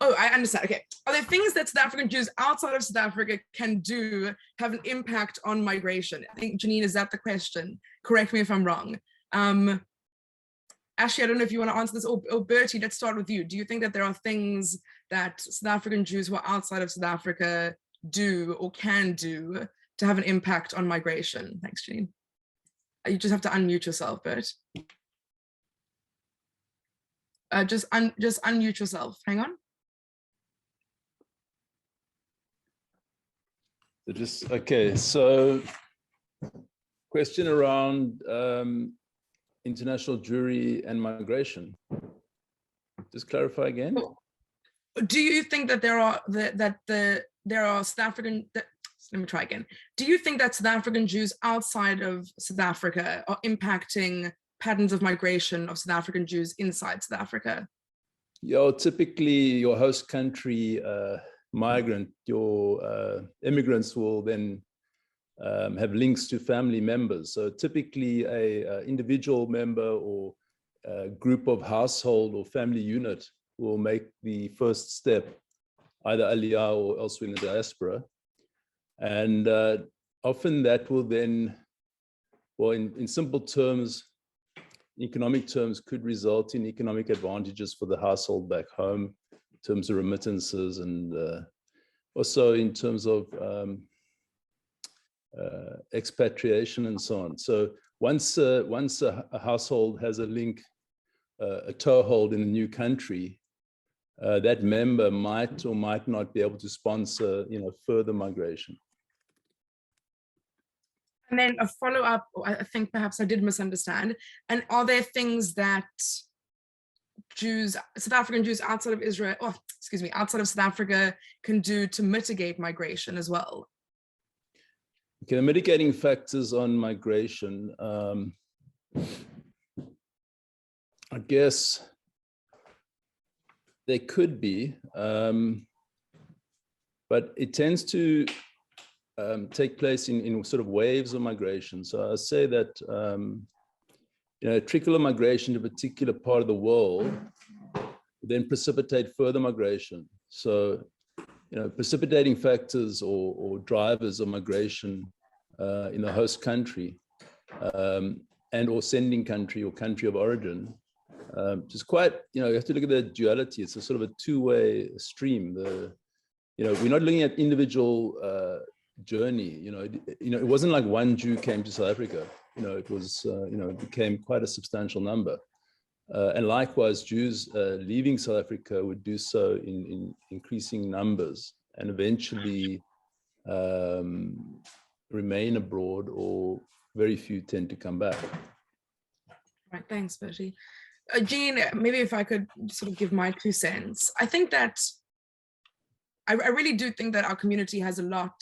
Oh, I understand. Okay. Are there things that South African Jews outside of South Africa can do have an impact on migration? I think, Janine, is that the question? Correct me if I'm wrong. Ashley, I don't know if you want to answer this, or Bertie, let's start with you. Do you think that there are things that South African Jews who are outside of South Africa do or can do to have an impact on migration? Thanks, Janine. You just have to unmute yourself, Bert. Just unmute yourself. Hang on. Okay, so question around international Jewry and migration. Just clarify again. Do you think that there are South African, let me try again. Do you think that South African Jews outside of South Africa are impacting patterns of migration of South African Jews inside South Africa? Yeah, typically your host country migrant, your immigrants will then have links to family members. So typically a individual member or a group of household or family unit will make the first step, either Aliyah or elsewhere in the diaspora. And often that will then, well, in simple terms, economic terms, could result in economic advantages for the household back home in terms of remittances, and also in terms of expatriation and so on. So once a household has a link, a toehold in a new country, that member might or might not be able to sponsor, further migration. And then a follow-up, I think perhaps I did misunderstand. And are there things that South African Jews outside of Israel, outside of South Africa can do to mitigate migration as well? Okay, the mitigating factors on migration, I guess they could be, but it tends to take place in sort of waves of migration. So I say that trickle of migration to a particular part of the world then precipitate further migration. So precipitating factors or drivers of migration in the host country and or sending country or country of origin, just quite, you have to look at the duality. It's a sort of a two-way stream. We're not looking at individual journey. It wasn't like one Jew came to South Africa. It was, it became quite a substantial number. And likewise, Jews leaving South Africa would do so in increasing numbers and eventually remain abroad, or very few tend to come back. Right, thanks, Bertie. Jean, maybe if I could sort of give my 2 cents. I think that, I really do think that our community has a lot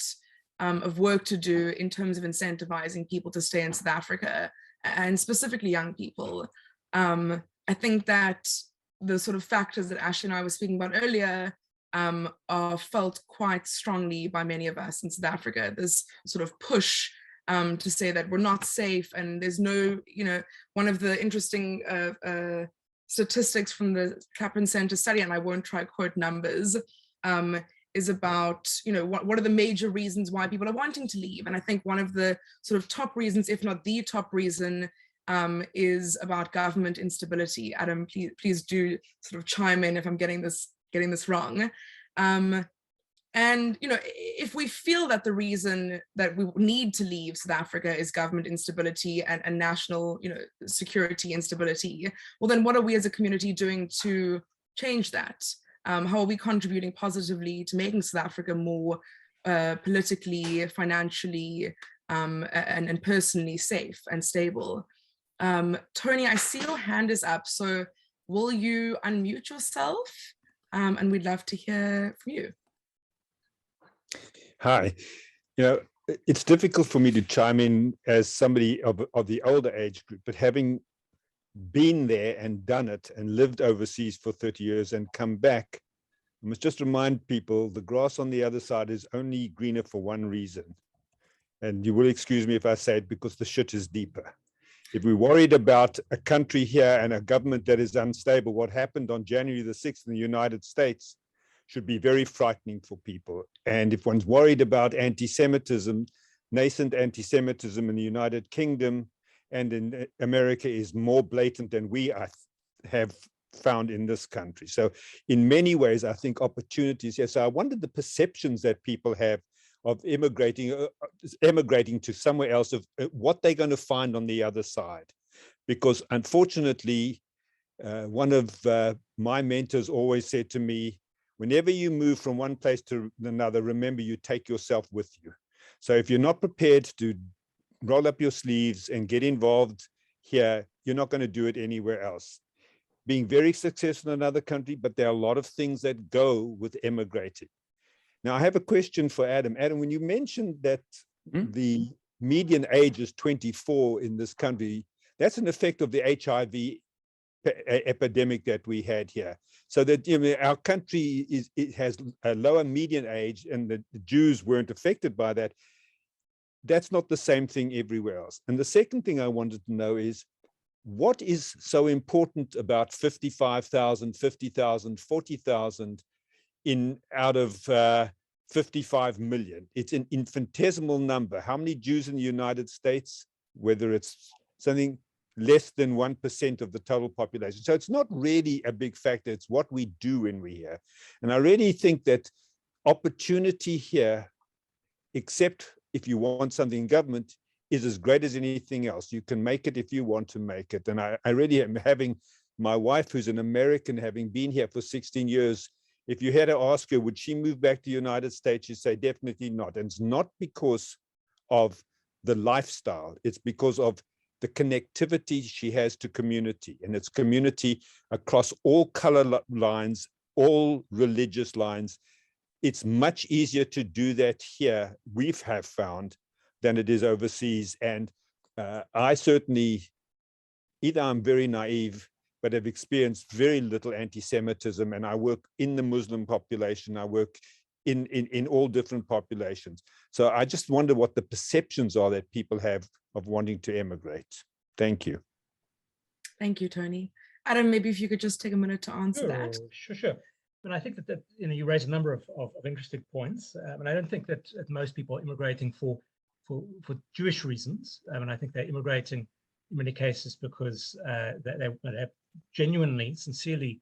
of work to do in terms of incentivizing people to stay in South Africa, and specifically young people. I think that the sort of factors that Ashley and I were speaking about earlier are felt quite strongly by many of us in South Africa. This sort of push to say that we're not safe, and there's no, one of the interesting statistics from the Kaplan Centre study, and I won't try to quote numbers, is about, what are the major reasons why people are wanting to leave. And I think one of the sort of top reasons, if not the top reason, is about government instability. Adam, please do sort of chime in if I'm getting this wrong. And, if we feel that the reason that we need to leave South Africa is government instability and national, security instability, well, then what are we as a community doing to change that? How are we contributing positively to making South Africa more politically, financially, and personally safe and stable? Tony, I see your hand is up, so will you unmute yourself? And we'd love to hear from you. Hi. It's difficult for me to chime in as somebody of the older age group, but having been there and done it and lived overseas for 30 years and come back, I must just remind people the grass on the other side is only greener for one reason. And you will excuse me if I say it, because the shit is deeper. If we're worried about a country here and a government that is unstable, what happened on January the 6th in the United States should be very frightening for people. And if one's worried about anti-Semitism, nascent anti-Semitism in the United Kingdom and in America is more blatant than we have found in this country. So in many ways, I think opportunities, yes. So I wonder the perceptions that people have of immigrating to somewhere else, of what they're going to find on the other side. Because unfortunately, one of my mentors always said to me, whenever you move from one place to another, remember you take yourself with you. So if you're not prepared to roll up your sleeves and get involved here, you're not going to do it anywhere else. Being very successful in another country, but there are a lot of things that go with emigrating. Now, I have a question for Adam. Adam, when you mentioned that the median age is 24 in this country, that's an effect of the HIV epidemic that we had here. So that our country has a lower median age, and the Jews weren't affected by that. That's not the same thing everywhere else. And the second thing I wanted to know is, what is so important about 55,000, 50,000, 40,000 out of 55 million? It's an infinitesimal number. How many Jews in the United States, whether it's something less than 1% of the total population? So it's not really a big factor. It's what we do when we're here. And I really think that opportunity here, except if you want something in government, is as great as anything else. You can make it if you want to make it. And I really am, having my wife, who's an American, having been here for 16 years, if you had to ask her, would she move back to the United States? She'd say, definitely not. And it's not because of the lifestyle. It's because of the connectivity she has to community. And it's community across all color lines, all religious lines. It's much easier to do that here, we have found, than it is overseas. And I certainly, either I'm very naive, but have experienced very little anti-Semitism, and I work in the Muslim population, I work in all different populations. So I just wonder what the perceptions are that people have of wanting to emigrate. Thank you. Thank you, Tony. Adam, maybe if you could just take a minute to answer that. Sure. And I think that you raise a number of interesting points, and I don't think that most people are immigrating for Jewish reasons. And I think they're immigrating in many cases because they're genuinely, sincerely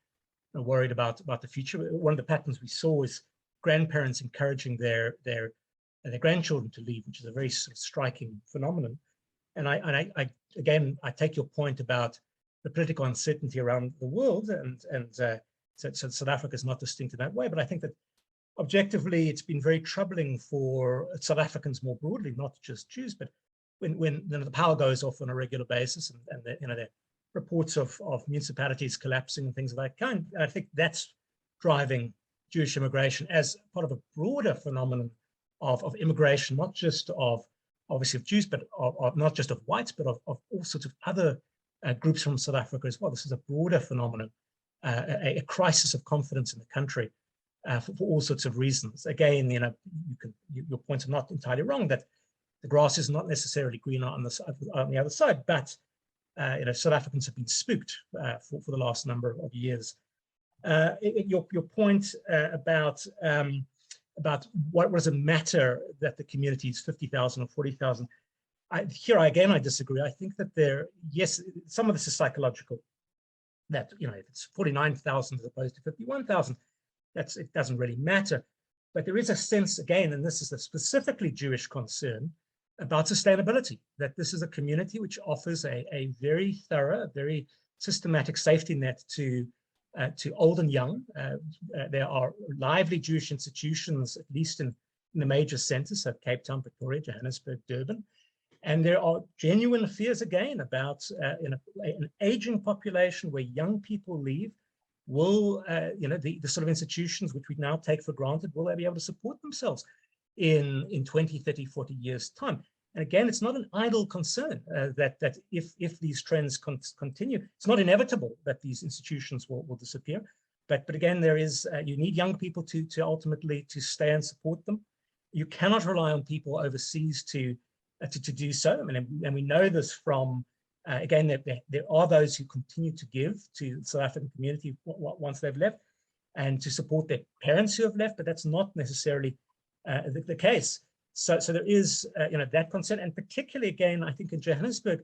worried about the future. One of the patterns we saw is grandparents encouraging their grandchildren to leave, which is a very sort of striking phenomenon. And I take your point about the political uncertainty around the world, and so South Africa is not distinct in that way. But I think that objectively, it's been very troubling for South Africans more broadly, not just Jews, but when the power goes off on a regular basis, and the reports of municipalities collapsing and things of that kind. I think that's driving Jewish immigration as part of a broader phenomenon of immigration, not just of obviously of Jews, but of not just of whites, but of all sorts of other groups from South Africa as well. This is a broader phenomenon, a crisis of confidence in the country for all sorts of reasons. Again, your points are not entirely wrong that the grass is not necessarily greener on the other side, but South Africans have been spooked for the last number of years. Your point about what does it matter that the community is 50,000 or 40,000? Here again, I disagree. I think that yes, some of this is psychological. That if it's 49,000 as opposed to 51,000, it doesn't really matter. But there is a sense again, and this is a specifically Jewish concern, about sustainability, that this is a community which offers a very thorough, very systematic safety net to old and young. There are lively Jewish institutions, at least in the major centers, so Cape Town, Pretoria, Johannesburg, Durban. And there are genuine fears again about an aging population where young people leave. Will the sort of institutions which we now take for granted, will they be able to support themselves in 20, 30, 40 years time? And again, it's not an idle concern that if these trends continue, it's not inevitable that these institutions will disappear. But again, there is you need young people to ultimately to stay and support them. You cannot rely on people overseas to do so. I mean, and we know this from again, there are those who continue to give to the South African community once they've left, and to support their parents who have left, but that's not necessarily the case. So there is that concern, and particularly again, I think in Johannesburg,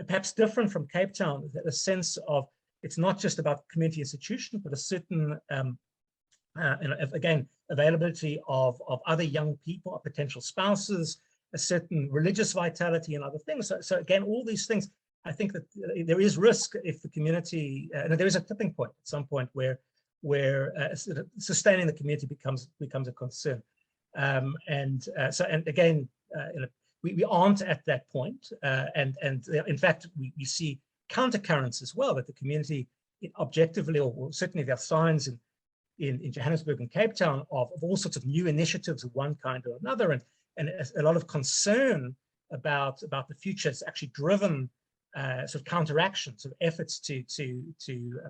perhaps different from Cape Town, a sense of it's not just about community institutions, but a certain again, availability of other young people, potential spouses, a certain religious vitality and other things. So again, all these things, I think that there is risk if the community, and there is a tipping point at some point where sustaining the community becomes a concern. And again, we aren't at that point. And in fact, we see countercurrents as well, that the community objectively, or certainly there are signs in Johannesburg and Cape Town of all sorts of new initiatives of one kind or another, and a lot of concern about the future. It's actually driven sort of counteractions, sort of efforts to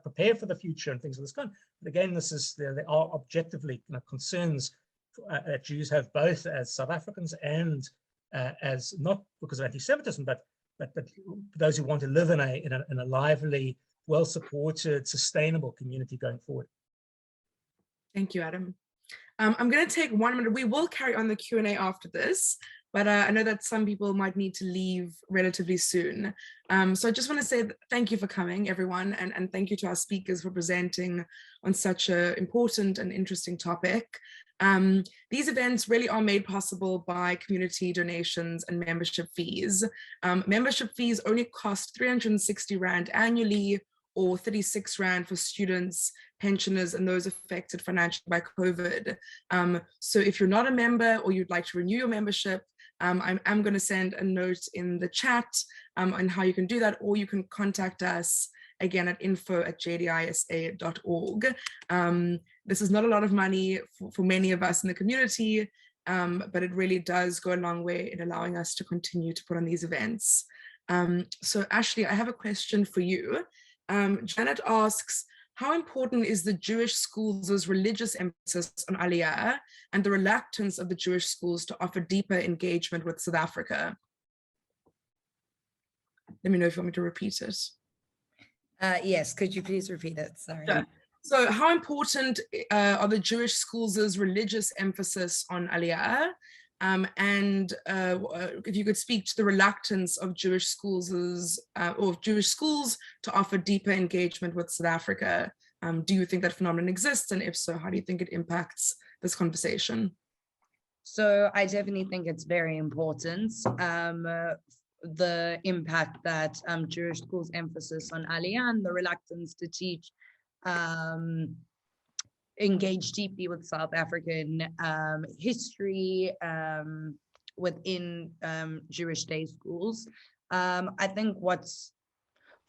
prepare for the future and things of this kind. But again, there are objectively concerns that Jews have, both as South Africans and as, not because of anti-Semitism, but those who want to live in a lively, well-supported, sustainable community going forward. Thank you, Adam. I'm going to take 1 minute. We will carry on the Q&A after this, but I know that some people might need to leave relatively soon. So I just want to say thank you for coming, everyone, and thank you to our speakers for presenting on such an important and interesting topic. These events really are made possible by community donations and membership fees. Membership fees only cost 360 Rand annually, or 36 Rand for students, pensioners, and those affected financially by COVID. So if you're not a member or you'd like to renew your membership, I'm going to send a note in the chat on how you can do that, or you can contact us again at info@jdisa.org. This is not a lot of money for many of us in the community, but it really does go a long way in allowing us to continue to put on these events. So Ashley, I have a question for you. Janet asks, how important is the Jewish schools' religious emphasis on Aliyah and the reluctance of the Jewish schools to offer deeper engagement with South Africa? Let me know if you want me to repeat it. Yes, could you please repeat it? Sorry. Sure. So how important are the Jewish schools' religious emphasis on Aliyah? And if you could speak to the reluctance of Jewish schools to offer deeper engagement with South Africa. Do you think that phenomenon exists? And if so, how do you think it impacts this conversation? So I definitely think it's very important. the impact that Jewish schools' emphasis on Aliyah and the reluctance to teach engage deeply with South African history within Jewish day schools. I think what's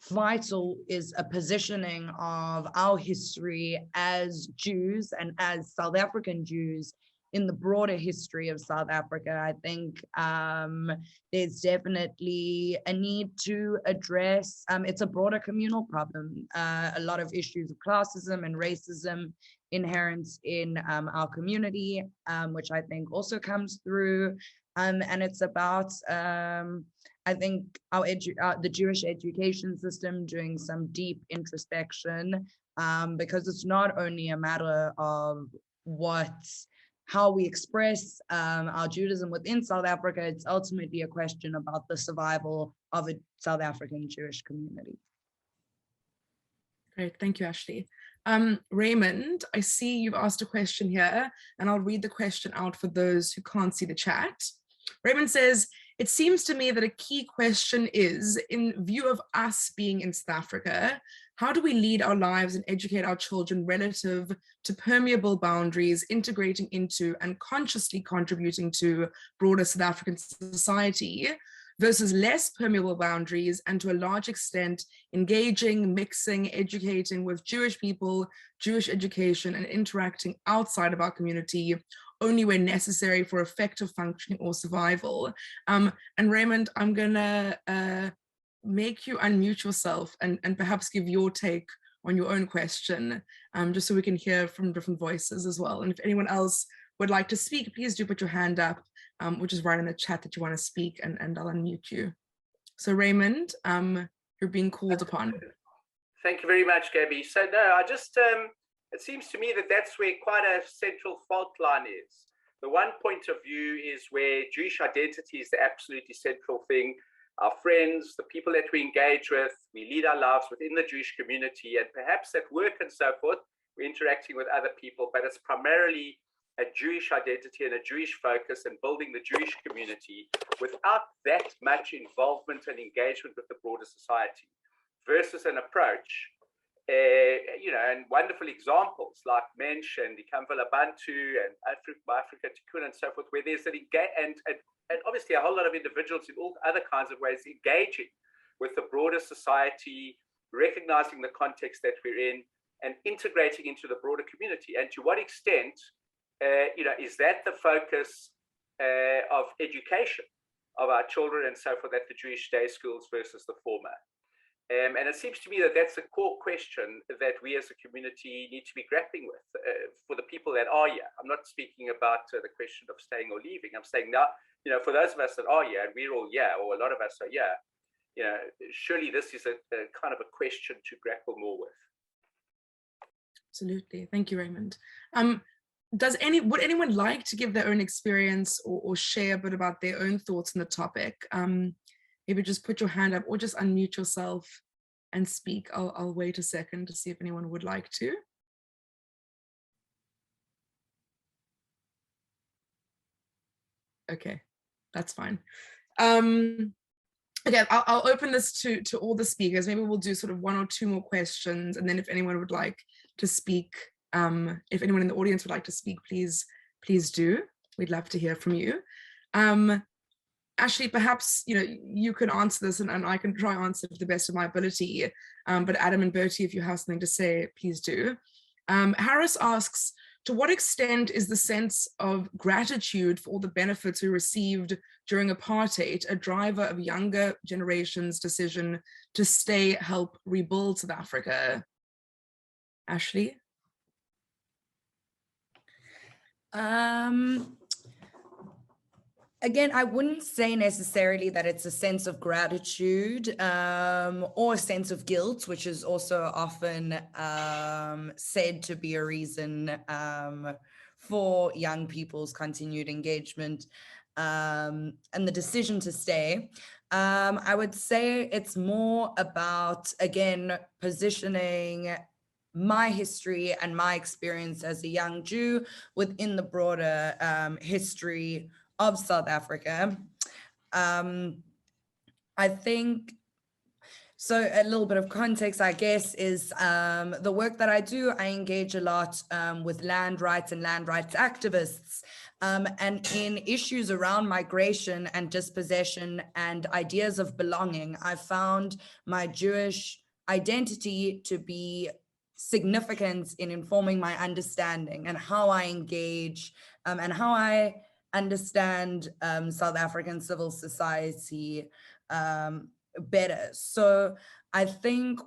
vital is a positioning of our history as Jews and as South African Jews in the broader history of South Africa. I think there's definitely a need to address, it's a broader communal problem, a lot of issues of classism and racism inherent in our community, which I think also comes through. And it's about, I think, the Jewish education system doing some deep introspection, because it's not only a matter of how we express our Judaism within South Africa, it's ultimately a question about the survival of a South African Jewish community. Great, thank you, Ashley. Raymond, I see you've asked a question here, and I'll read the question out for those who can't see the chat. Raymond says, it seems to me that a key question is, in view of us being in South Africa, how do we lead our lives and educate our children relative to permeable boundaries, integrating into and consciously contributing to broader South African society, versus less permeable boundaries and to a large extent engaging, mixing, educating with Jewish people, Jewish education, and interacting outside of our community only when necessary for effective functioning or survival. And Raymond, I'm gonna make you unmute yourself and perhaps give your take on your own question, just so we can hear from different voices as well. And if anyone else would like to speak, please do put your hand up, which is right in the chat that you want to speak, and I'll unmute you. So Raymond, you're being called upon. Thank you very much, Gabby. So no, I just, it seems to me that that's where quite a central fault line is. The one point of view is where Jewish identity is the absolutely central thing. Our friends, the people that we engage with, we lead our lives within the Jewish community, and perhaps at work and so forth, we're interacting with other people, but it's primarily a Jewish identity and a Jewish focus and building the Jewish community without that much involvement and engagement with the broader society, versus an approach, and wonderful examples like Mensch and Ikamvela Bantu and Africa Tikkun and so forth, where there's an and obviously a whole lot of individuals in all other kinds of ways engaging with the broader society, recognizing the context that we're in, and integrating into the broader community. And to what extent, is that the focus of education of our children and so forth at the Jewish day schools versus the former? And it seems to me that that's a core question that we as a community need to be grappling with for the people that are here. I'm not speaking about the question of staying or leaving. I'm saying now, for those of us that are here, and we're all here, or a lot of us are here, surely this is a kind of a question to grapple more with. Absolutely. Thank you, Raymond. Would anyone like to give their own experience or share a bit about their own thoughts on the topic? Maybe just put your hand up or just unmute yourself and speak. I'll wait a second to see if anyone would like to. Okay, that's fine. Again, I'll open this to all the speakers. Maybe we'll do sort of one or two more questions, and then if anyone would like to speak, if anyone in the audience would like to speak, please do. We'd love to hear from you. Ashley, perhaps you can answer this, and I can try answer to the best of my ability. But Adam and Bertie, if you have something to say, please do. Harris asks, to what extent is the sense of gratitude for all the benefits we received during apartheid a driver of younger generations' decision to stay, help rebuild South Africa? Ashley? Again, I wouldn't say necessarily that it's a sense of gratitude or a sense of guilt, which is also often said to be a reason for young people's continued engagement and the decision to stay. I would say it's more about, again, positioning my history and my experience as a young Jew within the broader history of South Africa. I think, so a little bit of context, I guess, is the work that I do, I engage a lot with land rights and land rights activists. And in issues around migration and dispossession and ideas of belonging, I found my Jewish identity to be significant in informing my understanding and how I engage and how I understand South African civil society better. So I think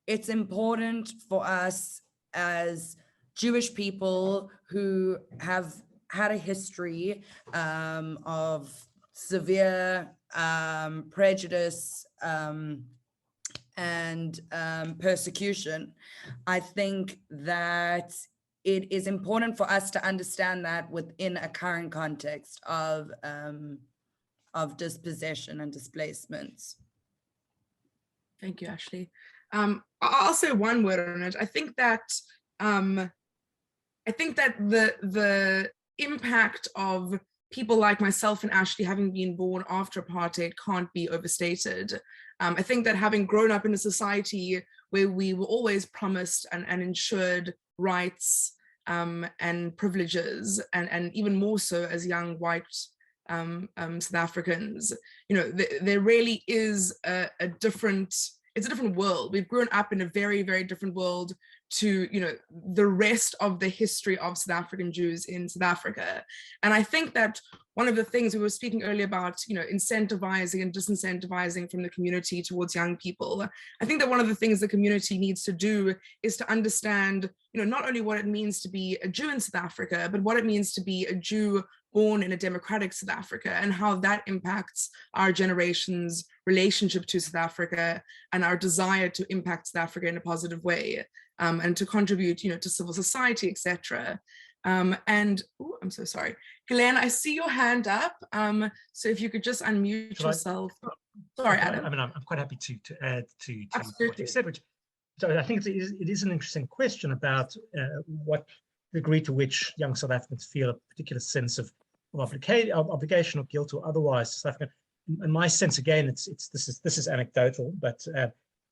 it's important for us as Jewish people who have had a history of severe prejudice and persecution. I think that it is important for us to understand that within a current context of dispossession and displacements. Thank you, Ashley. I'll say one word on it. I think that the impact of people like myself and Ashley having been born after apartheid can't be overstated. I think that having grown up in a society where we were always promised and ensured rights and privileges, and even more so as young white South Africans, you know, there really is a different world. We've grown up in a very, very different world to, you know, the rest of the history of South African Jews in South Africa. And I think that one of the things we were speaking earlier about, you know, incentivizing and disincentivizing from the community towards young people, I think that one of the things the community needs to do is to understand, you know, not only what it means to be a Jew in South Africa, but what it means to be a Jew born in a democratic South Africa, and how that impacts our generation's relationship to South Africa and our desire to impact South Africa in a positive way, and to contribute, you know, to civil society, etc. And ooh, I'm so sorry, Glenn, I see your hand up. So if you could just unmute yourself. Sorry, Adam. I mean, I'm quite happy to add to what you Absolutely. said, which, so I think it is an interesting question about what degree to which young South Africans feel a particular sense of obligation or guilt or otherwise to South Africa. And my sense, again, this is anecdotal, but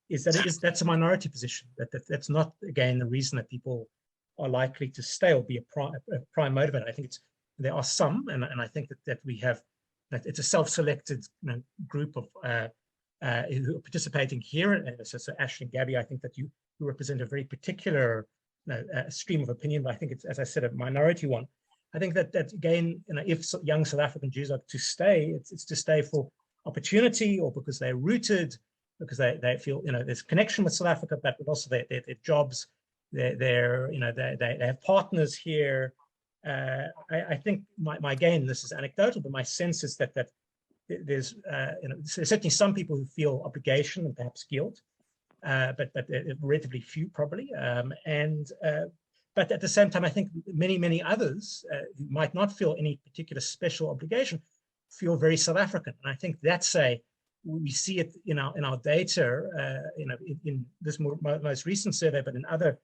is that that's a minority position. That's not, again, the reason that people are likely to stay or be a prime motivator. I think there are some, and I think that we have, that it's a self-selected, you know, group of who are participating here. And so Ashley and Gabby, I think that you represent a very particular stream of opinion, but I think it's, as I said, a minority one. I think that again, you know, if young South African Jews are to stay, it's to stay for opportunity, or because they're rooted, because they feel, you know, there's connection with South Africa, but also their jobs, they're you know, they have partners here. I think my again, this is anecdotal, but my sense is that there's you know, there's certainly some people who feel obligation and perhaps guilt, but relatively few probably, but at the same time, I think many others who might not feel any particular special obligation feel very South African. And I think that's we see it in our data, you know, in this most recent survey, but in other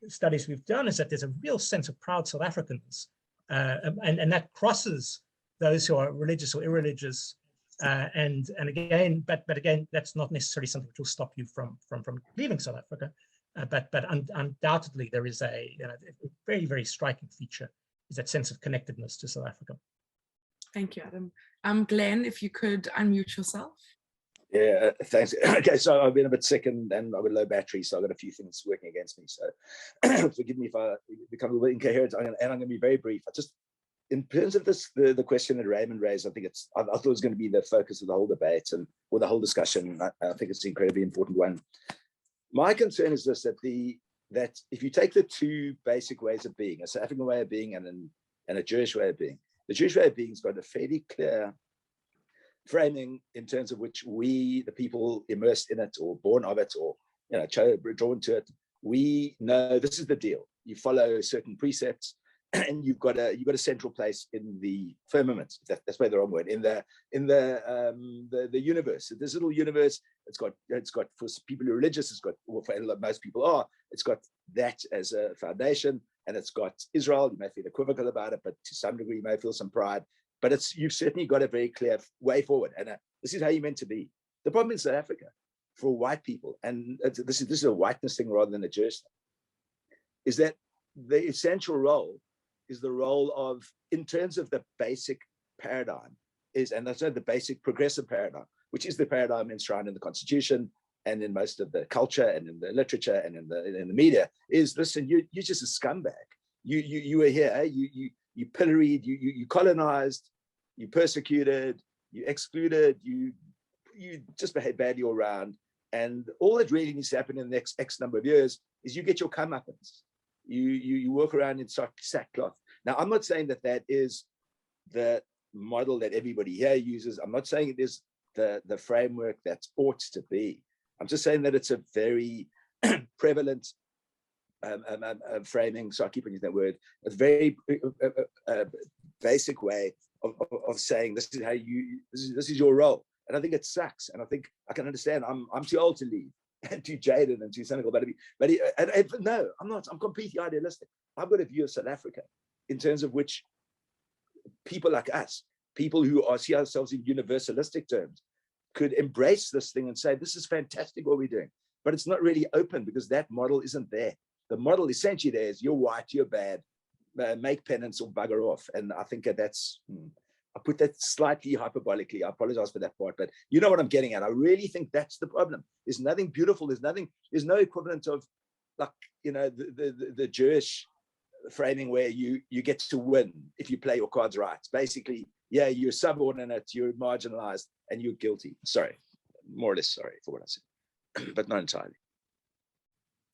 studies we've done, is that there's a real sense of proud South Africans. And that crosses those who are religious or irreligious. And again, but again, that's not necessarily something which will stop you from leaving South Africa. But undoubtedly, there is a very, very striking feature, is that sense of connectedness to South Africa. Thank you, Adam. Glenn, if you could unmute yourself. Yeah, thanks. Okay, so I've been a bit sick and I've got low battery, so I've got a few things working against me. So forgive me if I become a little bit incoherent, and I'm going to be very brief. I just, in terms of this, the question that Raymond raised, I thought it was going to be the focus of the whole debate or the whole discussion. I think it's an incredibly important one. My concern is this, that if you take the two basic ways of being, a South African way of being and a Jewish way of being, the Jewish way of being has got a fairly clear framing in terms of which we, the people immersed in it or born of it or, you know, drawn to it, we know this is the deal. You follow certain precepts, and you've got a central place in the firmament. That's probably the wrong word. In the universe, this little universe. It's got for people who are religious. It's got, well, for most people are. It's got that as a foundation, and it's got Israel. You may feel equivocal about it, but to some degree, you may feel some pride. But you've certainly got a very clear way forward, and this is how you're meant to be. The problem in South Africa for white people, and this is a whiteness thing rather than a Jewish thing, is that the essential role is the role of, in terms of the basic paradigm, and that's the basic progressive paradigm, which is the paradigm enshrined in the Constitution and in most of the culture and in the literature and in the media, is, listen, you're just a scumbag. You were here, you pilloried, you colonized, you persecuted, you excluded, you just behaved badly all around. And all that really needs to happen in the next X number of years is you get your comeuppance. You walk around in sackcloth. Now, I'm not saying that is the model that everybody here uses. I'm not saying it is the framework that ought to be. I'm just saying that it's a very prevalent framing. So I keep using that word. A very basic way of saying this is how this is your role. And I think it sucks. And I think I can understand. I'm too old to leave and too jaded and too cynical. No, I'm not. I'm completely idealistic. I've got a view of South Africa in terms of which people like us, people who see ourselves in universalistic terms, could embrace this thing and say, this is fantastic what we're doing. But it's not really open because that model isn't there. The model essentially there is, you're white, you're bad, make penance or bugger off. And I think that's, I put that slightly hyperbolically. I apologize for that part, but you know what I'm getting at. I really think that's the problem. There's nothing beautiful. There's no equivalent of, like, you know, the Jewish framing where you get to win if you play your cards right. Basically, yeah, you're subordinate, you're marginalized, and you're guilty. Sorry, more or less sorry for what I said, but not entirely.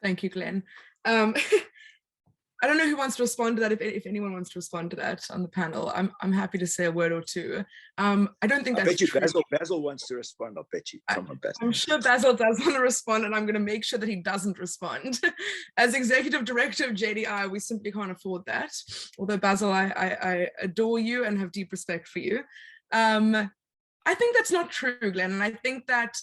Thank you, Glenn. I don't know who wants to respond to that. If anyone wants to respond to that on the panel, I'm happy to say a word or two. I don't think that's true. Basil wants to respond. I'll bet you. I'm sure Basil does want to respond, and I'm going to make sure that he doesn't respond. As executive director of JDI, we simply can't afford that. Although Basil, I adore you and have deep respect for you. I think that's not true, Glenn, and I think that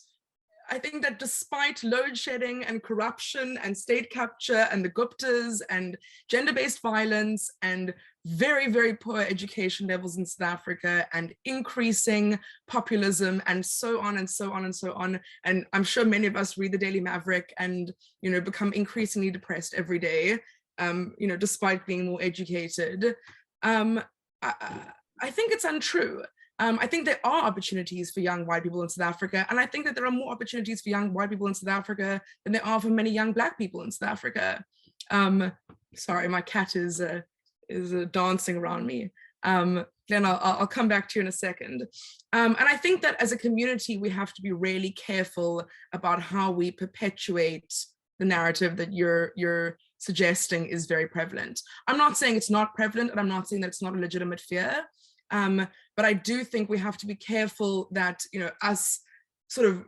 despite load shedding and corruption and state capture and the Guptas and gender-based violence and very, very poor education levels in South Africa and increasing populism and so on and so on and so on, and I'm sure many of us read the Daily Maverick and, you know, become increasingly depressed every day, you know, despite being more educated, I think it's untrue. I think there are opportunities for young white people in South Africa, and I think that there are more opportunities for young white people in South Africa than there are for many young Black people in South Africa. Sorry, my cat is dancing around me. Then I'll come back to you in a second. And I think that as a community, we have to be really careful about how we perpetuate the narrative that you're suggesting is very prevalent. I'm not saying it's not prevalent, and I'm not saying that it's not a legitimate fear. But I do think we have to be careful that, you know, us sort of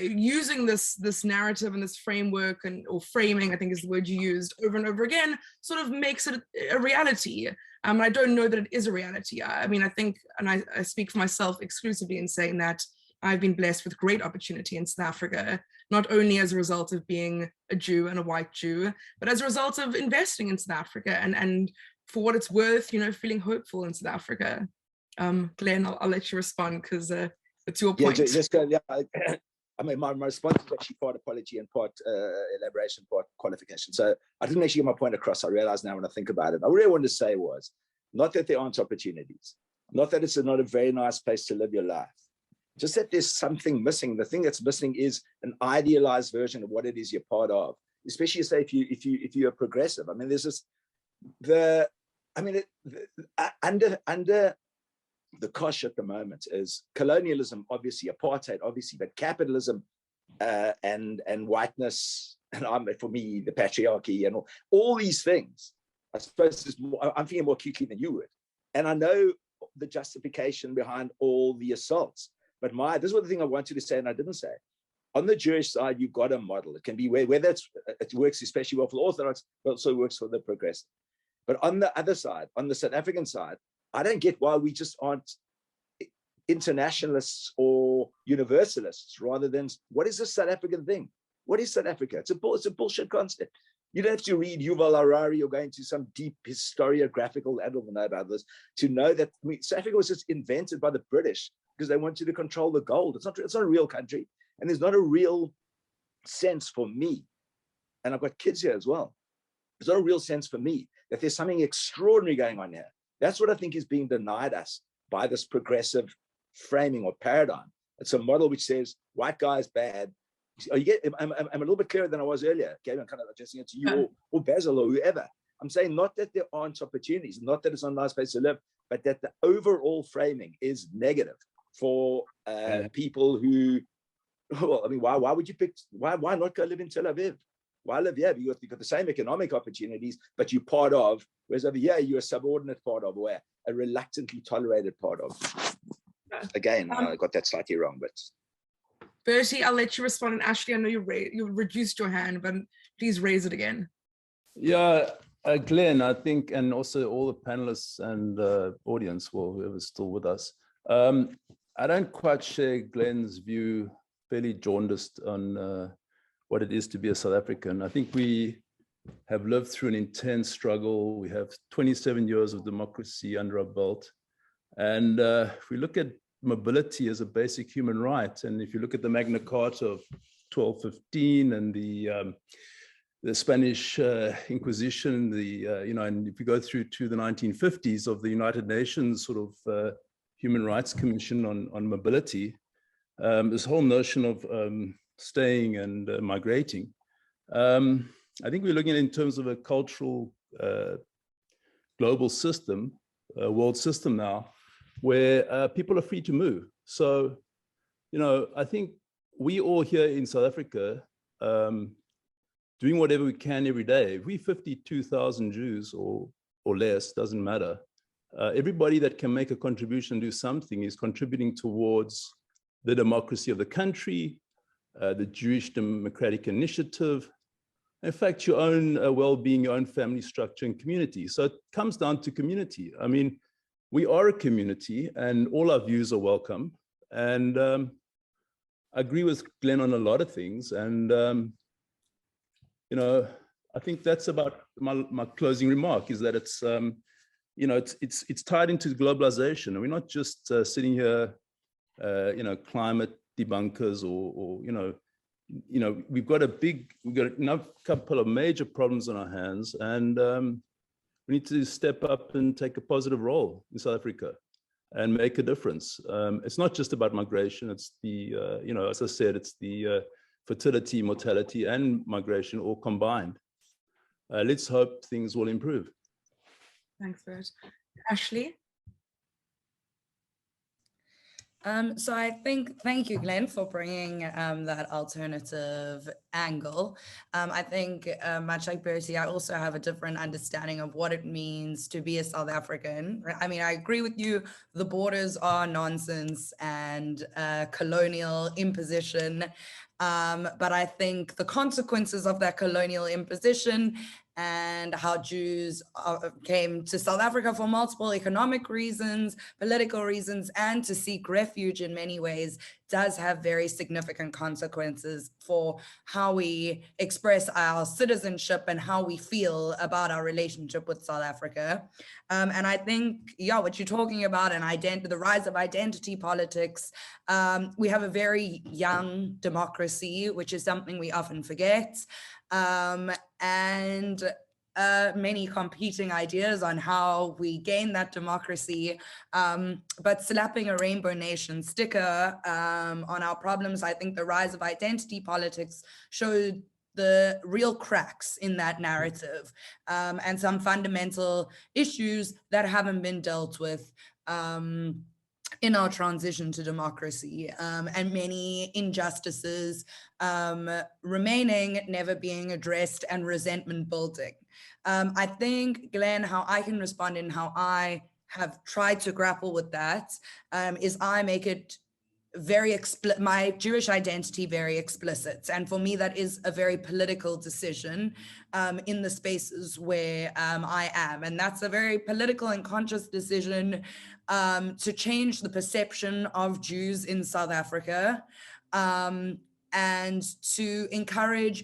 using this narrative and this framework or framing, I think is the word you used, over and over again, sort of makes it a reality. I don't know that it is a reality. I mean, I think, and I speak for myself exclusively in saying that I've been blessed with great opportunity in South Africa, not only as a result of being a Jew and a white Jew, but as a result of investing in South Africa and for what it's worth, you know, feeling hopeful in South Africa. Glenn, I'll let you respond because it's your point. I mean, my response is actually part apology and part elaboration, part qualification. So I didn't actually get my point across. I realize now when I think about it. I really wanted to say was, not that there aren't opportunities, not that it's not a very nice place to live your life, just that there's something missing. The thing that's missing is an idealized version of what it is you're part of, especially say if you're progressive. I mean, there's this, under the kosh at the moment is colonialism, obviously, apartheid, obviously, but capitalism and whiteness, and for me, the patriarchy and all these things. I suppose I'm thinking more acutely than you would. And I know the justification behind all the assaults. But this was the thing I wanted to say and I didn't say. On the Jewish side, you've got a model. It can be whether it works especially well for the Orthodox, but also works for the progressive. But on the other side, on the South African side, I don't get why we just aren't internationalists or universalists rather than, what is this South African thing? What is South Africa? It's a bullshit concept. You don't have to read Yuval Harari or go into some deep historiographical, I don't know about this, to know that South Africa was just invented by the British because they want you to control the gold. It's not a real country. And there's not a real sense for me. And I've got kids here as well. There's not a real sense for me that there's something extraordinary going on here. That's what I think is being denied us by this progressive framing or paradigm. It's a model which says white guy is bad. I'm a little bit clearer than I was earlier. Okay, I'm kind of addressing it to you or Basil or whoever. I'm saying not that there aren't opportunities, not that it's not a nice place to live, but that the overall framing is negative for people who, well, I mean, why would you pick, why not go live in Tel Aviv? Why live here? You've got the same economic opportunities, but you're part of, whereas over here, you're a subordinate part of, or a reluctantly tolerated part of. Again, I got that slightly wrong, but. Bertie, I'll let you respond. And Ashley, I know you reduced your hand, but please raise it again. Yeah, Glenn, I think, and also all the panelists and audience, well, whoever's still with us. I don't quite share Glenn's view, fairly jaundiced on what it is to be a South African. I think we have lived through an intense struggle. We have 27 years of democracy under our belt. And if we look at mobility as a basic human right, and if you look at the Magna Carta of 1215 and the Spanish Inquisition, and if you go through to the 1950s of the United Nations sort of Human Rights Commission on mobility, this whole notion of staying and migrating, I think we're looking at it in terms of a cultural global system, world system now, where people are free to move. So, I think we all here in South Africa doing whatever we can every day. If we 52,000 Jews or less, doesn't matter. Everybody that can make a contribution, do something, is contributing towards the democracy of the country, the Jewish Democratic Initiative, in fact, your own well-being, your own family structure and community. So it comes down to community. I mean, we are a community and all our views are welcome. And I agree with Glenn on a lot of things. And, I think that's about my closing remark, is that it's, it's tied into globalization. And we're not just sitting here, climate debunkers or we've got a couple of major problems on our hands, and we need to step up and take a positive role in South Africa and make a difference. It's not just about migration. It's the, as I said, it's the fertility, mortality, and migration all combined. Let's hope things will improve. Thanks, Bert. Ashley? So I think, thank you, Glenn, for bringing that alternative angle. I think much like Bertie, I also have a different understanding of what it means to be a South African. I mean, I agree with you, the borders are nonsense and colonial imposition. But I think the consequences of that colonial imposition and how Jews came to South Africa for multiple economic reasons, political reasons, and to seek refuge in many ways does have very significant consequences for how we express our citizenship and how we feel about our relationship with South Africa. And I think, what you're talking about, and the rise of identity politics, we have a very young democracy, which is something we often forget. And many competing ideas on how we gain that democracy, but slapping a Rainbow Nation sticker on our problems, I think the rise of identity politics showed the real cracks in that narrative, and some fundamental issues that haven't been dealt with in our transition to democracy, and many injustices remaining, never being addressed, and resentment building. I think, Glenn, how I can respond and how I have tried to grapple with that is I make it very explicit, my Jewish identity very explicit. And for me, that is a very political decision in the spaces where I am. And that's a very political and conscious decision to change the perception of Jews in South Africa, and to encourage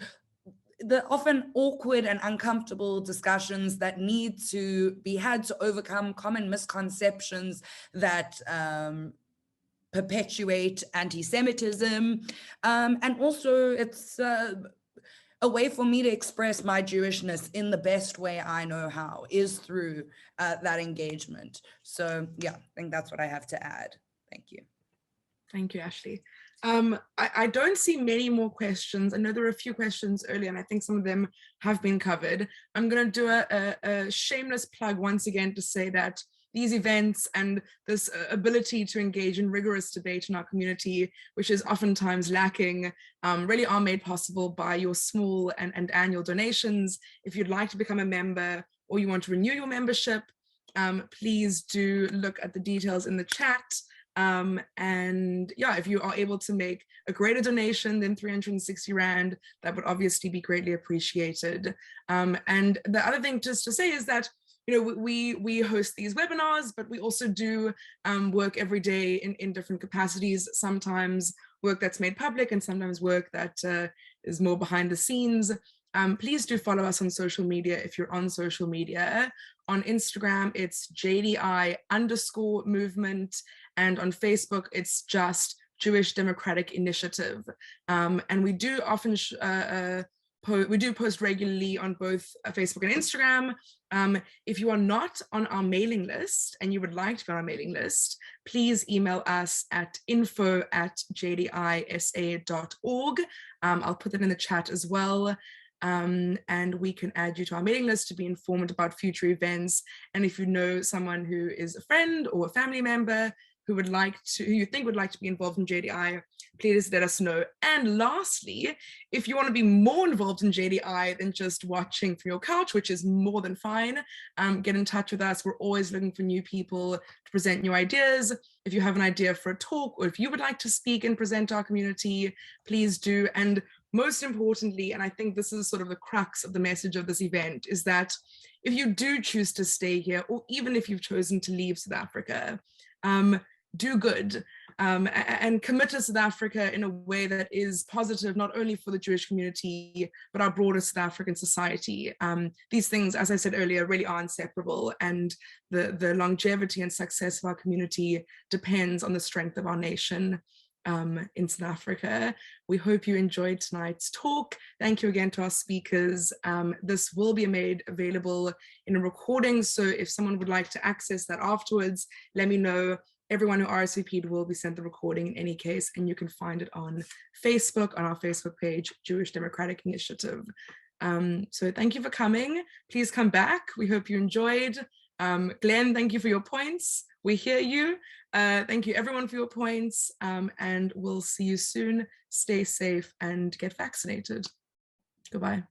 the often awkward and uncomfortable discussions that need to be had to overcome common misconceptions that perpetuate anti-Semitism. And also it's a way for me to express my Jewishness in the best way I know how is through that engagement. So yeah, I think that's what I have to add. Thank you. Thank you, Ashley. I don't see many more questions. I know there were a few questions earlier, and I think some of them have been covered. I'm going to do a shameless plug once again to say that these events and this ability to engage in rigorous debate in our community, which is oftentimes lacking, really are made possible by your small and annual donations. If you'd like to become a member or you want to renew your membership, please do look at the details in the chat. And yeah, if you are able to make a greater donation than 360 Rand, that would obviously be greatly appreciated. And the other thing just to say is that, you know, we host these webinars, but we also do work every day in different capacities, sometimes work that's made public and sometimes work that is more behind the scenes. Please do follow us on social media if you're on social media. On Instagram, it's JDI_movement, and on Facebook, it's just Jewish Democratic Initiative. And we do often post regularly on both Facebook and Instagram. If you are not on our mailing list and you would like to be on our mailing list, please email us at info@jdisa.org. I'll put that in the chat as well. And we can add you to our mailing list to be informed about future events. And if you know someone who is a friend or a family member who you think would like to be involved in JDI, please let us know. And lastly, if you want to be more involved in JDI than just watching from your couch, which is more than fine, get in touch with us. We're always looking for new people to present new ideas. If you have an idea for a talk, or if you would like to speak and present to our community, please do. And most importantly, and I think this is sort of the crux of the message of this event, is that if you do choose to stay here, or even if you've chosen to leave South Africa, do good and commit to South Africa in a way that is positive, not only for the Jewish community, but our broader South African society. These things, as I said earlier, really are inseparable, and the longevity and success of our community depends on the strength of our nation in South Africa. We hope you enjoyed tonight's talk. Thank you again to our speakers. This will be made available in a recording, so if someone would like to access that afterwards, let me know. Everyone who RSVP'd will be sent the recording in any case, and you can find it on Facebook, on our Facebook page, Jewish Democratic Initiative. So thank you for coming. Please come back. We hope you enjoyed. Glenn, thank you for your points. We hear you. Thank you everyone for your points, and we'll see you soon. Stay safe and get vaccinated. Goodbye.